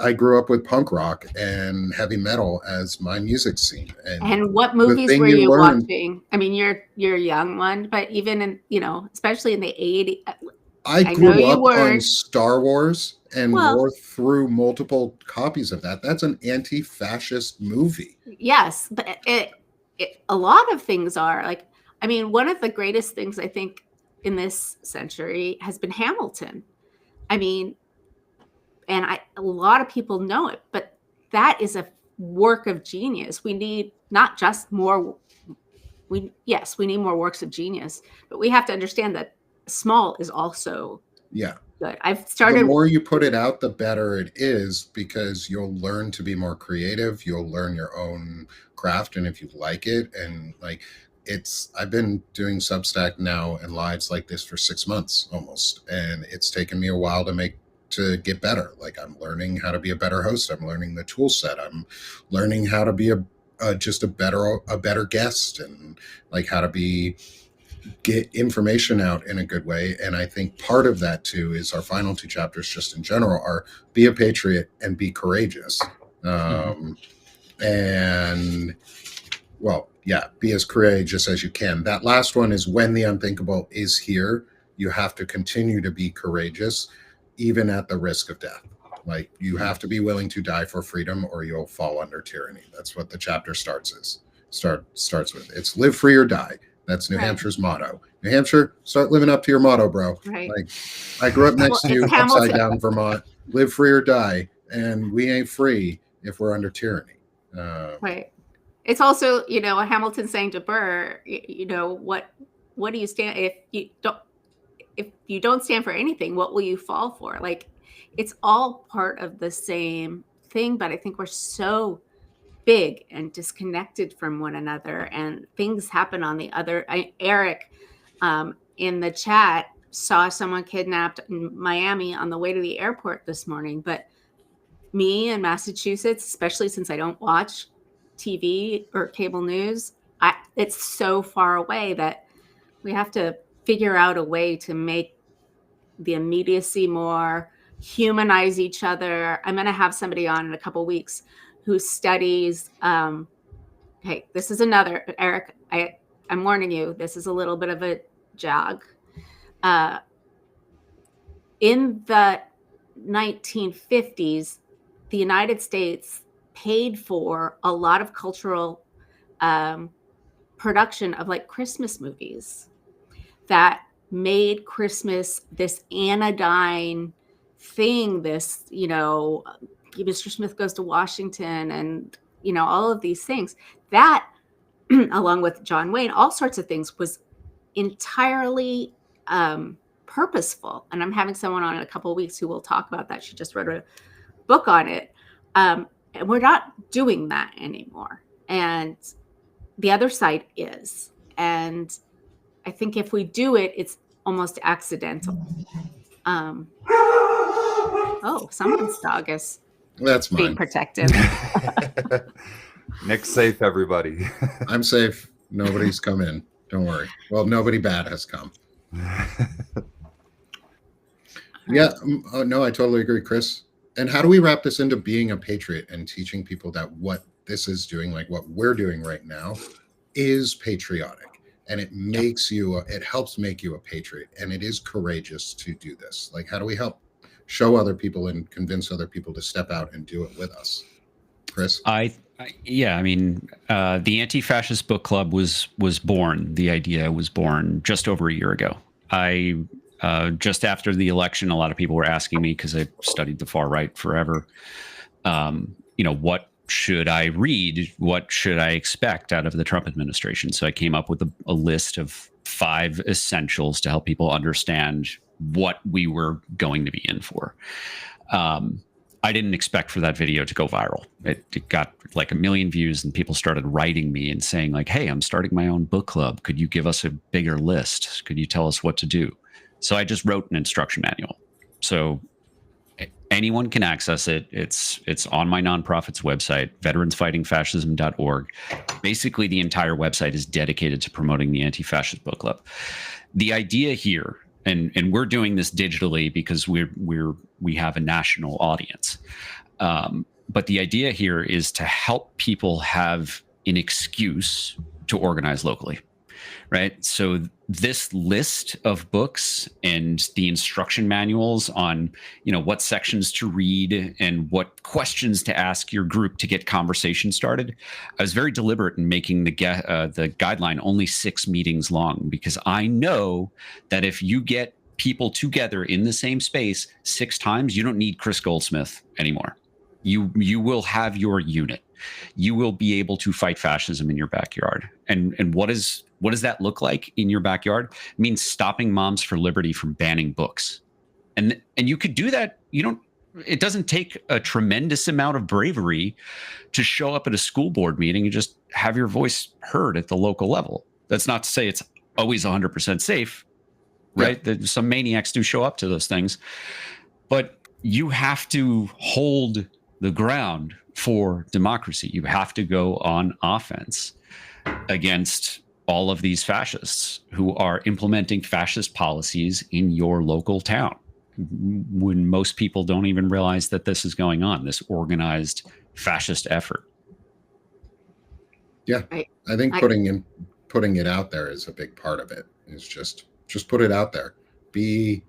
I grew up with punk rock and heavy metal as my music scene. And what movies were you watching? I mean, you're a young one, but even in, you know, especially in the 80s. I grew up on Star Wars and wore through multiple copies of that. That's an anti-fascist movie. Yes, but a lot of things are like, I mean, one of the greatest things I think in this century has been Hamilton. I mean, and a lot of people know it, but that is a work of genius. We need not just more. We need more works of genius, but we have to understand that small is also good. I've started. The more you put it out, the better it is, because you'll learn to be more creative. You'll learn your own craft, and if you like it, and like I've been doing Substack now and lives like this for 6 months almost, and it's taken me a while to get better. Like, I'm learning how to be a better host. I'm learning the tool set. I'm learning how to be just a better guest, and like how to get information out in a good way. And I think part of that too is our final 2 chapters, just in general, are be a patriot and be courageous. And well, yeah, be as courageous as you can. That last one is when the unthinkable is here. You have to continue to be courageous, even at the risk of death. Like, you have to be willing to die for freedom, or you'll fall under tyranny. That's what the chapter starts with. It's live free or die. That's New Hampshire's motto. New Hampshire, start living up to your motto, bro. Right. Like, I grew up next to you, upside down Vermont. Live free or die, and we ain't free if we're under tyranny. Right. It's also, you know, Hamilton saying to Burr, you know, what do you stand if you don't stand for anything, what will you fall for? Like, it's all part of the same thing, but I think we're so big and disconnected from one another, and things happen on the other. Eric in the chat saw someone kidnapped in Miami on the way to the airport this morning, but me in Massachusetts, especially since I don't watch TV or cable news, it's so far away that we have to figure out a way to make the immediacy more, humanize each other. I'm going to have somebody on in a couple of weeks who studies. Hey, this is another, Eric, I'm warning you, this is a little bit of a jog. In the 1950s, the United States paid for a lot of cultural production of like Christmas movies that made Christmas this anodyne thing, this, you know, Mr. Smith Goes to Washington, and, you know, all of these things that, along with John Wayne, all sorts of things, was entirely purposeful. And I'm having someone on in a couple of weeks who will talk about that. She just wrote a book on it. And we're not doing that anymore. And the other side is. And I think if we do it, it's almost accidental. Oh, someone's dog is being protective. Nick's safe, everybody. I'm safe. Nobody's come in. Don't worry. Well, nobody bad has come. Yeah. No, I totally agree, Chris. And how do we wrap this into being a patriot and teaching people that what this is doing, like what we're doing right now, is patriotic, and it makes you, it helps make you a patriot, and it is courageous to do this. Like, how do we help show other people and convince other people to step out and do it with us? Chris? I mean, the Anti-Fascist Book Club was born. The idea was born just over a year ago. Just after the election, a lot of people were asking me, because I studied the far right forever, you know, should I read? What should I expect out of the Trump administration? So I came up with a list of 5 essentials to help people understand what we were going to be in for. I didn't expect for that video to go viral. It got like 1 million views, and people started writing me and saying like, hey, I'm starting my own book club. Could you give us a bigger list? Could you tell us what to do? So I just wrote an instruction manual. So anyone can access it. It's on my nonprofit's website, veteransfightingfascism.org. Basically, the entire website is dedicated to promoting the Anti-Fascist Book Club. The idea here, and we're doing this digitally because we have a national audience. But the idea here is to help people have an excuse to organize locally, right? So this list of books and the instruction manuals on, what sections to read and what questions to ask your group to get conversation started, I was very deliberate in making the guideline only 6 meetings long, because I know that if you get people together in the same space 6 times, you don't need Chris Goldsmith anymore. You will have your unit. You will be able to fight fascism in your backyard. And what does that look like in your backyard? It means stopping Moms for Liberty from banning books. And you could do that. It doesn't take a tremendous amount of bravery to show up at a school board meeting and just have your voice heard at the local level. That's not to say it's always 100% safe, right? Yeah. Some maniacs do show up to those things, but you have to hold the ground for democracy. You have to go on offense against all of these fascists who are implementing fascist policies in your local town, when most people don't even realize that this is going on, this organized fascist effort. Yeah, I think putting it out there is a big part of it. Is just put it out there. Be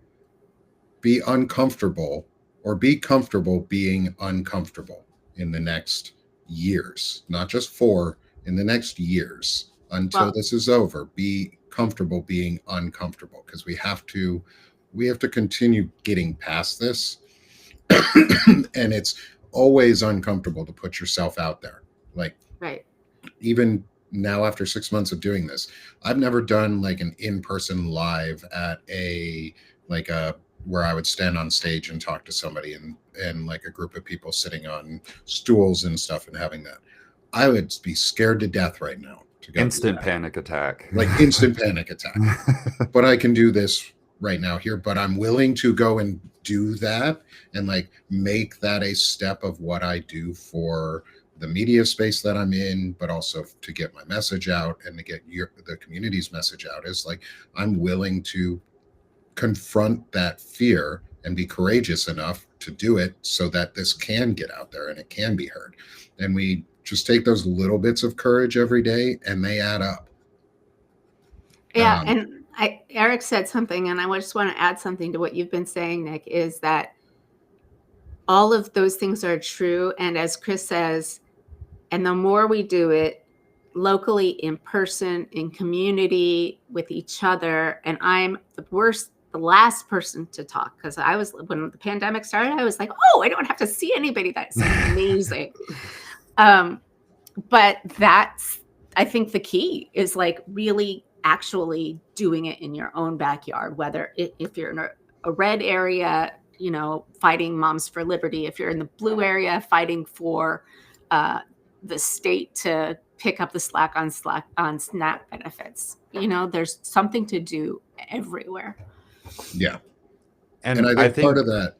uncomfortable, or be comfortable being uncomfortable in the next years, not just in the next years until this is over. Be comfortable being uncomfortable, because we have to continue getting past this. And it's always uncomfortable to put yourself out there. Like, right. Even now, after 6 months of doing this, I've never done like an in-person live at where I would stand on stage and talk to somebody and like a group of people sitting on stools and stuff and having that. I would be scared to death right now. Instant panic attack. Like instant panic attack. But I can do this right now here, but I'm willing to go and do that and like make that a step of what I do for the media space that I'm in, but also to get my message out and to get the community's message out. Is like, I'm willing to confront that fear and be courageous enough to do it so that this can get out there and it can be heard. And we just take those little bits of courage every day and they add up. Yeah. And Eric said something, and I just want to add something to what you've been saying, Nick, is that all of those things are true. And as Chris says, and the more we do it locally, in person, in community, with each other, and I'm the last person to talk, because when the pandemic started, I was like, oh, I don't have to see anybody. That's amazing. But that's, I think the key is like really actually doing it in your own backyard, whether if you're in a red area, fighting Moms for Liberty, if you're in the blue area, fighting for the state to pick up the slack on SNAP benefits. There's something to do everywhere. Yeah. And I think part of that,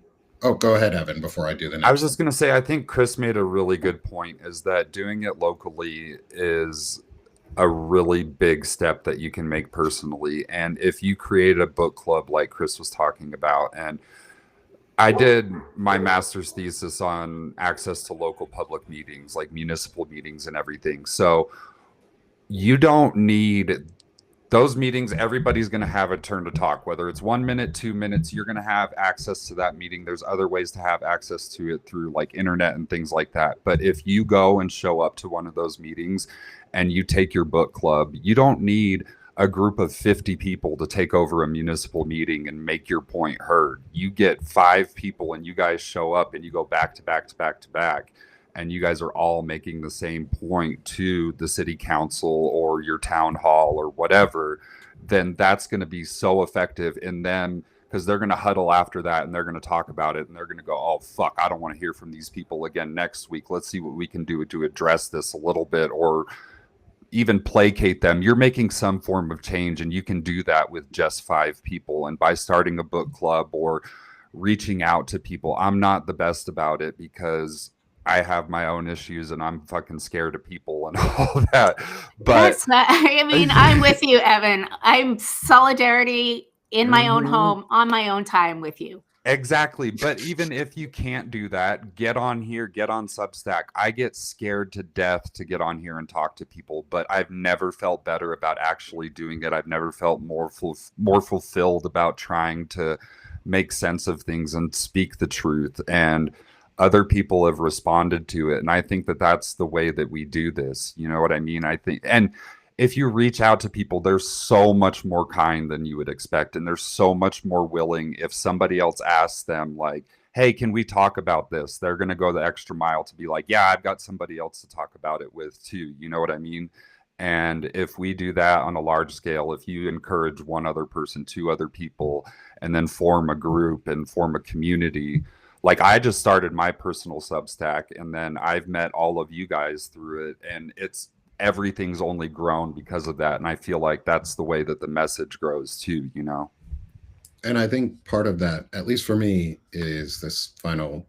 go ahead, Evan, before I do the next. I was just going to say, I think Chris made a really good point, is that doing it locally is a really big step that you can make personally. And if you create a book club like Chris was talking about, and I did my master's thesis on access to local public meetings, like municipal meetings and everything. So you don't need those meetings. Everybody's going to have a turn to talk, whether it's 1 minute, 2 minutes, you're going to have access to that meeting. There's other ways to have access to it through like internet and things like that. But if you go and show up to one of those meetings and you take your book club, you don't need a group of 50 people to take over a municipal meeting and make your point heard. You get 5 people and you guys show up and you go back to back to back to back. and you guys are all making the same point to the city council or your town hall or whatever, then that's going to be so effective in them, because they're going to huddle after that and they're going to talk about it and they're going to go, oh, fuck, I don't want to hear from these people again next week. Let's see what we can do to address this a little bit, or even placate them. You're making some form of change, and you can do that with just 5 people. And by starting a book club or reaching out to people, I'm not the best about it because I have my own issues and I'm fucking scared of people and all that. But I mean, I'm with you, Evan. I'm solidarity in my own home, on my own time with you. Exactly. But even if you can't do that, get on here, get on Substack. I get scared to death to get on here and talk to people, but I've never felt better about actually doing it. I've never felt more fulfilled about trying to make sense of things and speak the truth. And other people have responded to it. And I think that that's the way that we do this. You know what I mean? I think, and if you reach out to people, they're so much more kind than you would expect. And they're so much more willing. If somebody else asks them, like, hey, can we talk about this? They're going to go the extra mile to be like, yeah, I've got somebody else to talk about it with too. You know what I mean? And if we do that on a large scale, if you encourage one other person, 2 other people, and then form a group and form a community, like I just started my personal Substack, and then I've met all of you guys through it, and everything's only grown because of that. And I feel like that's the way that the message grows too, you know? And I think part of that, at least for me, is this final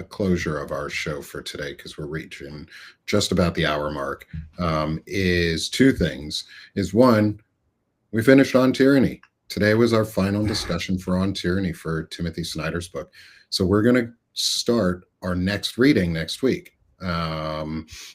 closure of our show for today, because we're reaching just about the hour mark, is 2 things. Is one, we finished On Tyranny. Today was our final discussion for On Tyranny for Timothy Snyder's book. So we're going to start our next reading next week,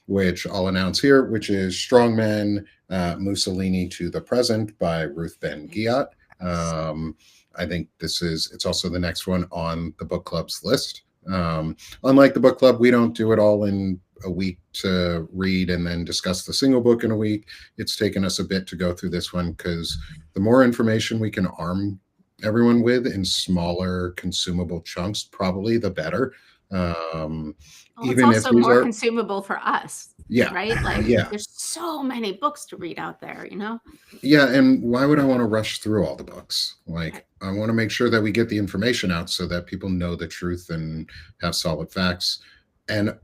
which I'll announce here, which is Strongman Mussolini to the Present by Ruth Ben-Ghiat. I think it's also the next one on the book club's list. Unlike the book club, we don't do it all in a week to read and then discuss the single book in a week. It's taken us a bit to go through this one because the more information we can arm everyone with in smaller consumable chunks, probably the better. It's also more consumable for us. Yeah. Right? Like, yeah. There's so many books to read out there, you know? Yeah. And why would I want to rush through all the books? Like, I want to make sure that we get the information out so that people know the truth and have solid facts. And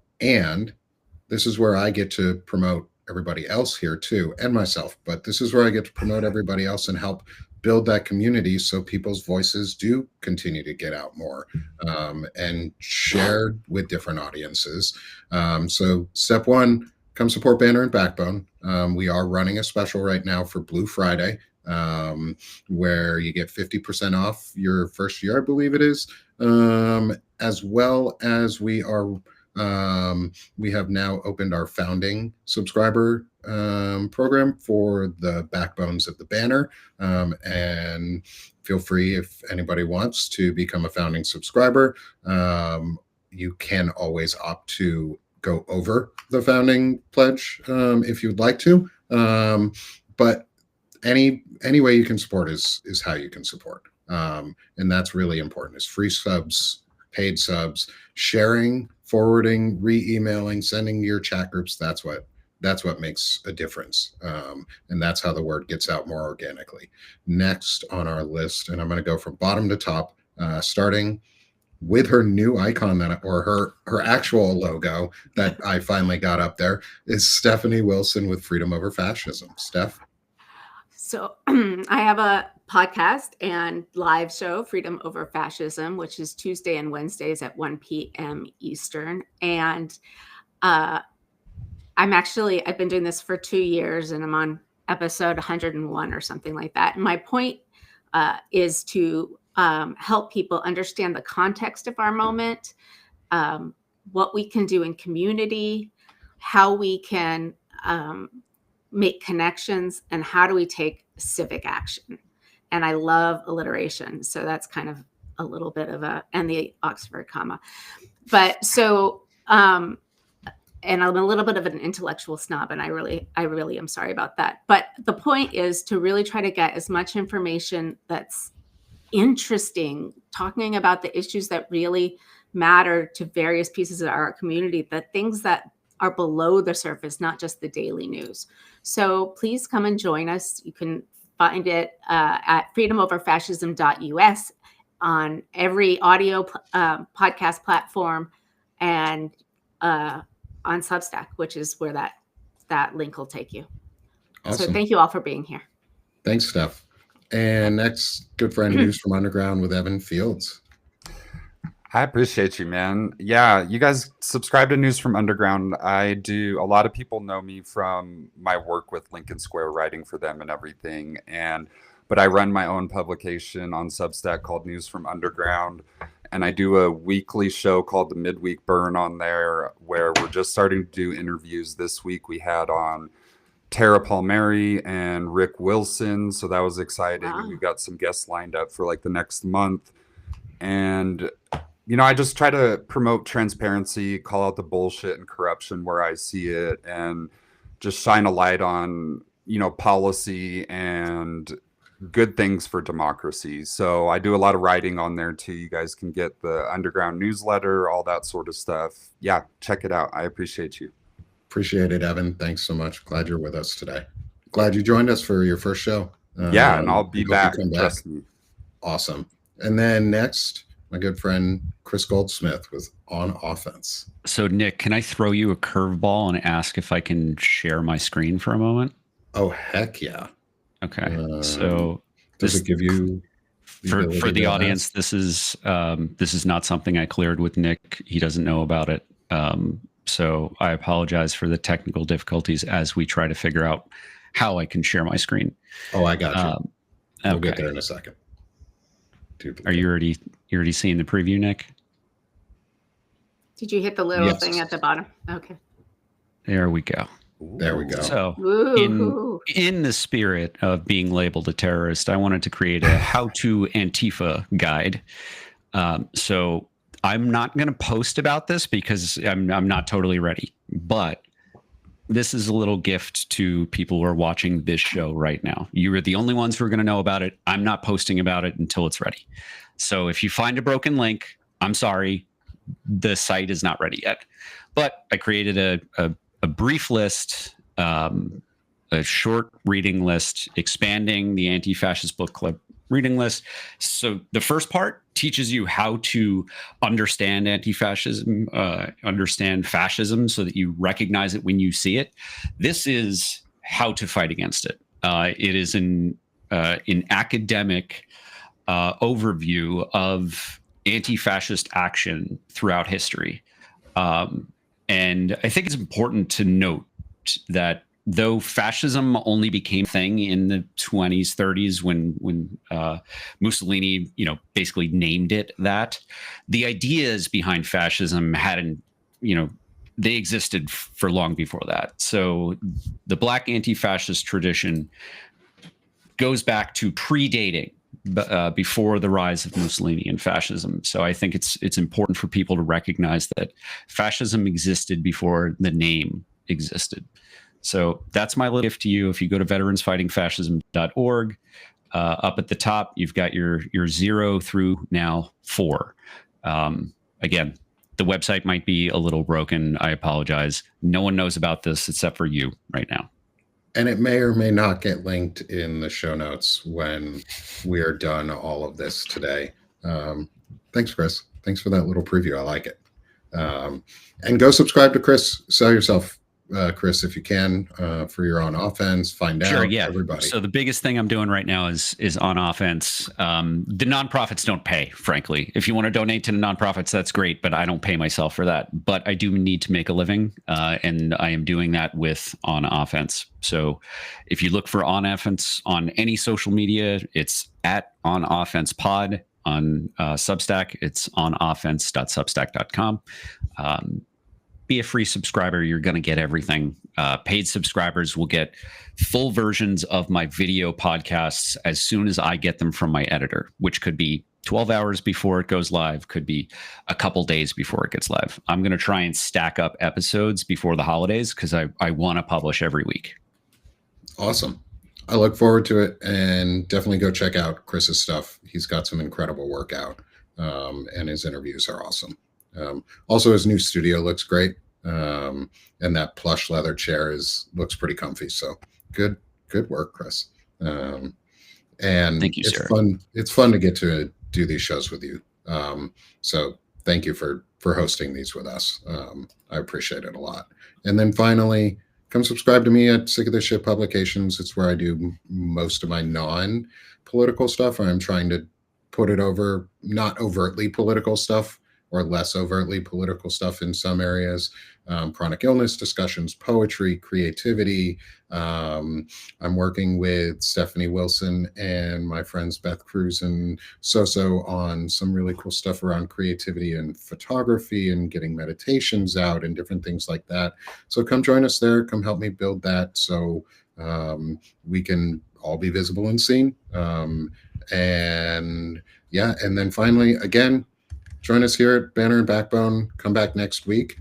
this is where I get to promote everybody else here too, and myself, but this is where I get to promote everybody else and help build that community so people's voices do continue to get out more and shared with different audiences. So step 1, come support Banner and Backbone. We are running a special right now for Blue Friday, where you get 50% off your first year, I believe it is, as well as we have now opened our founding subscriber program for the Backbones of the Banner, and feel free, if anybody wants to become a founding subscriber, you can always opt to go over the founding pledge if you'd like to, but any way you can support is how you can support, and that's really important, is free subs, paid subs, sharing, forwarding, re-emailing, sending your chat groups. That's what makes a difference, and that's how the word gets out more organically. Next on our list, and I'm going to go from bottom to top, starting with her new icon or her actual logo that I finally got up there, is Stephanie Wilson with Freedom Over Fascism. Steph? So I have a podcast and live show, Freedom Over Fascism, which is Tuesday and Wednesdays at 1 p.m. Eastern. And I've been doing this for 2 years, and I'm on episode 101 or something like that. And my point is to help people understand the context of our moment, what we can do in community, how we can make connections, and how do we take civic action. And I love alliteration, so that's kind of a little bit of and the Oxford comma. But so, and I'm a little bit of an intellectual snob, and I really am sorry about that. But the point is to really try to get as much information that's interesting, talking about the issues that really matter to various pieces of our community, the things that are below the surface, not just the daily news. So please come and join us. You can find it at freedomoverfascism.us on every audio podcast platform, and on Substack, which is where that link will take you. Awesome. So thank you all for being here. Thanks, Steph. And next, good friend, News from Underground with Evan Fields. I appreciate you, man. Yeah, you guys subscribe to News from Underground. A lot of people know me from my work with Lincoln Square, writing for them and everything. But I run my own publication on Substack called News from Underground. And I do a weekly show called the Midweek Burn on there, where we're just starting to do interviews. This week we had on Tara Palmieri and Rick Wilson. So that was exciting. Wow. We've got some guests lined up for like the next month. And I just try to promote transparency, call out the bullshit and corruption where I see it, and just shine a light on, policy and good things for democracy. So I do a lot of writing on there too. You guys can get the Underground newsletter, all that sort of stuff. Yeah, check it out. I appreciate you. Appreciate it, Evan. Thanks so much. Glad you're with us today. Glad you joined us for your first show. Yeah, and I'll be back. Trust me. Awesome. And then next, my good friend Chris Goldsmith with On Offense. So, Nick, can I throw you a curveball and ask if I can share my screen for a moment? Oh, heck yeah. Okay. So does it give you for the audience, this is not something I cleared with Nick. He doesn't know about it. So I apologize for the technical difficulties as we try to figure out how I can share my screen. Oh, I got you. We'll Okay. get there in a second. Are you already seeing the preview, Nick? Did you hit the little Yes. thing at the bottom? Okay. There we go. There we go. So Ooh. in the spirit of being labeled a terrorist, I wanted to create a how-to Antifa guide. So I'm not going to post about this because I'm not totally ready, but this is a little gift to people who are watching this show right now. You are the only ones who are going to know about it. I'm not posting about it until it's ready. So if you find a broken link, I'm sorry, the site is not ready yet. But I created a brief list, a short reading list, expanding the Anti-Fascist Book Club reading list. So the first part teaches you how to understand anti-fascism, understand fascism so that you recognize it when you see it. This is how to fight against it. It is an academic overview of anti-fascist action throughout history. And I think it's important to note that though fascism only became a thing in the 20s, 30s, when Mussolini, basically named it that, the ideas behind fascism hadn't, they existed for long before that. So the Black anti-fascist tradition goes back to predating before the rise of Mussolini and fascism. So I think it's important for people to recognize that fascism existed before the name existed. So that's my little gift to you. If you go to veteransfightingfascism.org, up at the top, you've got your 0 through now 4. Again, the website might be a little broken. I apologize. No one knows about this except for you right now. And it may or may not get linked in the show notes when we are done all of this today. Thanks, Chris. Thanks for that little preview. I like it. And go subscribe to Chris. Sell yourself, Chris, if you can, for your On Offense. Find Sure, out, yeah. everybody. So the biggest thing I'm doing right now is On Offense. The nonprofits don't pay, frankly. If you want to donate to the nonprofits, that's great, but I don't pay myself for that. But I do need to make a living, and I am doing that with On Offense. So if you look for On Offense on any social media, it's at On Offense Pod. On Substack, it's onoffense.substack.com. Be a free subscriber. You're going to get everything. Paid subscribers will get full versions of my video podcasts as soon as I get them from my editor, which could be 12 hours before it goes live, could be a couple days before it gets live. I'm going to try and stack up episodes before the holidays because I want to publish every week. Awesome. I look forward to it, and definitely go check out Chris's stuff. He's got some incredible work out, and his interviews are awesome. Also, his new studio looks great, and that plush leather chair looks pretty comfy. So good work, Chris. And Thank you, it's sir. fun. It's fun to get to do these shows with you. So thank you for hosting these with us. I appreciate it a lot. And then finally, come subscribe to me at Sick of This Shit Publications. It's where I do most of my non-political stuff. I'm trying to put it over not overtly political stuff or less overtly political stuff in some areas. Chronic illness discussions, poetry, creativity. I'm working with Stephanie Wilson and my friends Beth Cruz and Soso on some really cool stuff around creativity and photography and getting meditations out and different things like that. So come join us there. Come help me build that so we can all be visible and seen. And yeah, and then finally, again, join us here at Banner and Backbone. Come back next week,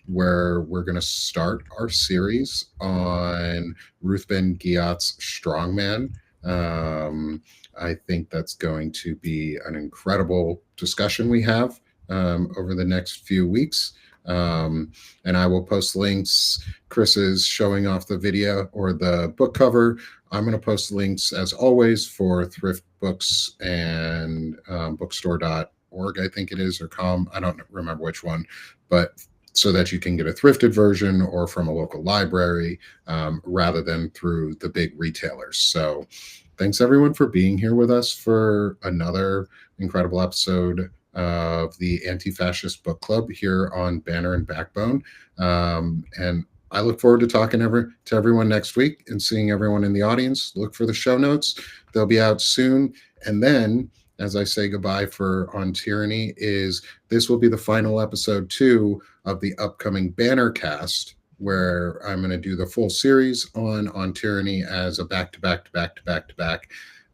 where we're going to start our series on Ruth Ben Ghiat's Strongman. I think that's going to be an incredible discussion we have over the next few weeks. And I will post links. Chris is showing off the video or the book cover. I'm going to post links, as always, for Thrift Books and bookstore.org, I think it is, or com. I don't remember which one, but so that you can get a thrifted version or from a local library rather than through the big retailers. So thanks, everyone, for being here with us for another incredible episode of the Anti-Fascist Book Club here on Banner and Backbone. And I look forward to talking to everyone next week and seeing everyone in the audience. Look for the show notes. They'll be out soon. And then, as I say goodbye on Tyranny, this will be the final episode 2 of the upcoming Banner cast, where I'm going to do the full series on Tyranny as a back-to-back,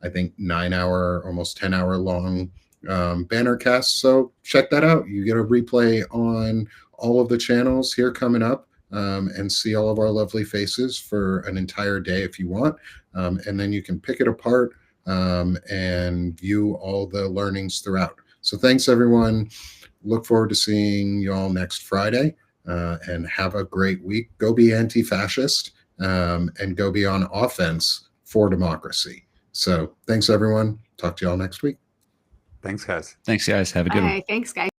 I think 9-hour, almost 10-hour long Banner cast. So check that out. You get a replay on all of the channels here coming up. And see all of our lovely faces for an entire day if you want. And then you can pick it apart and view all the learnings throughout. So thanks, everyone. Look forward to seeing you all next Friday, and have a great week. Go be anti-fascist and go be on offense for democracy. So thanks, everyone. Talk to you all next week. Thanks, guys. Thanks, guys. Have a good one. Thanks, guys.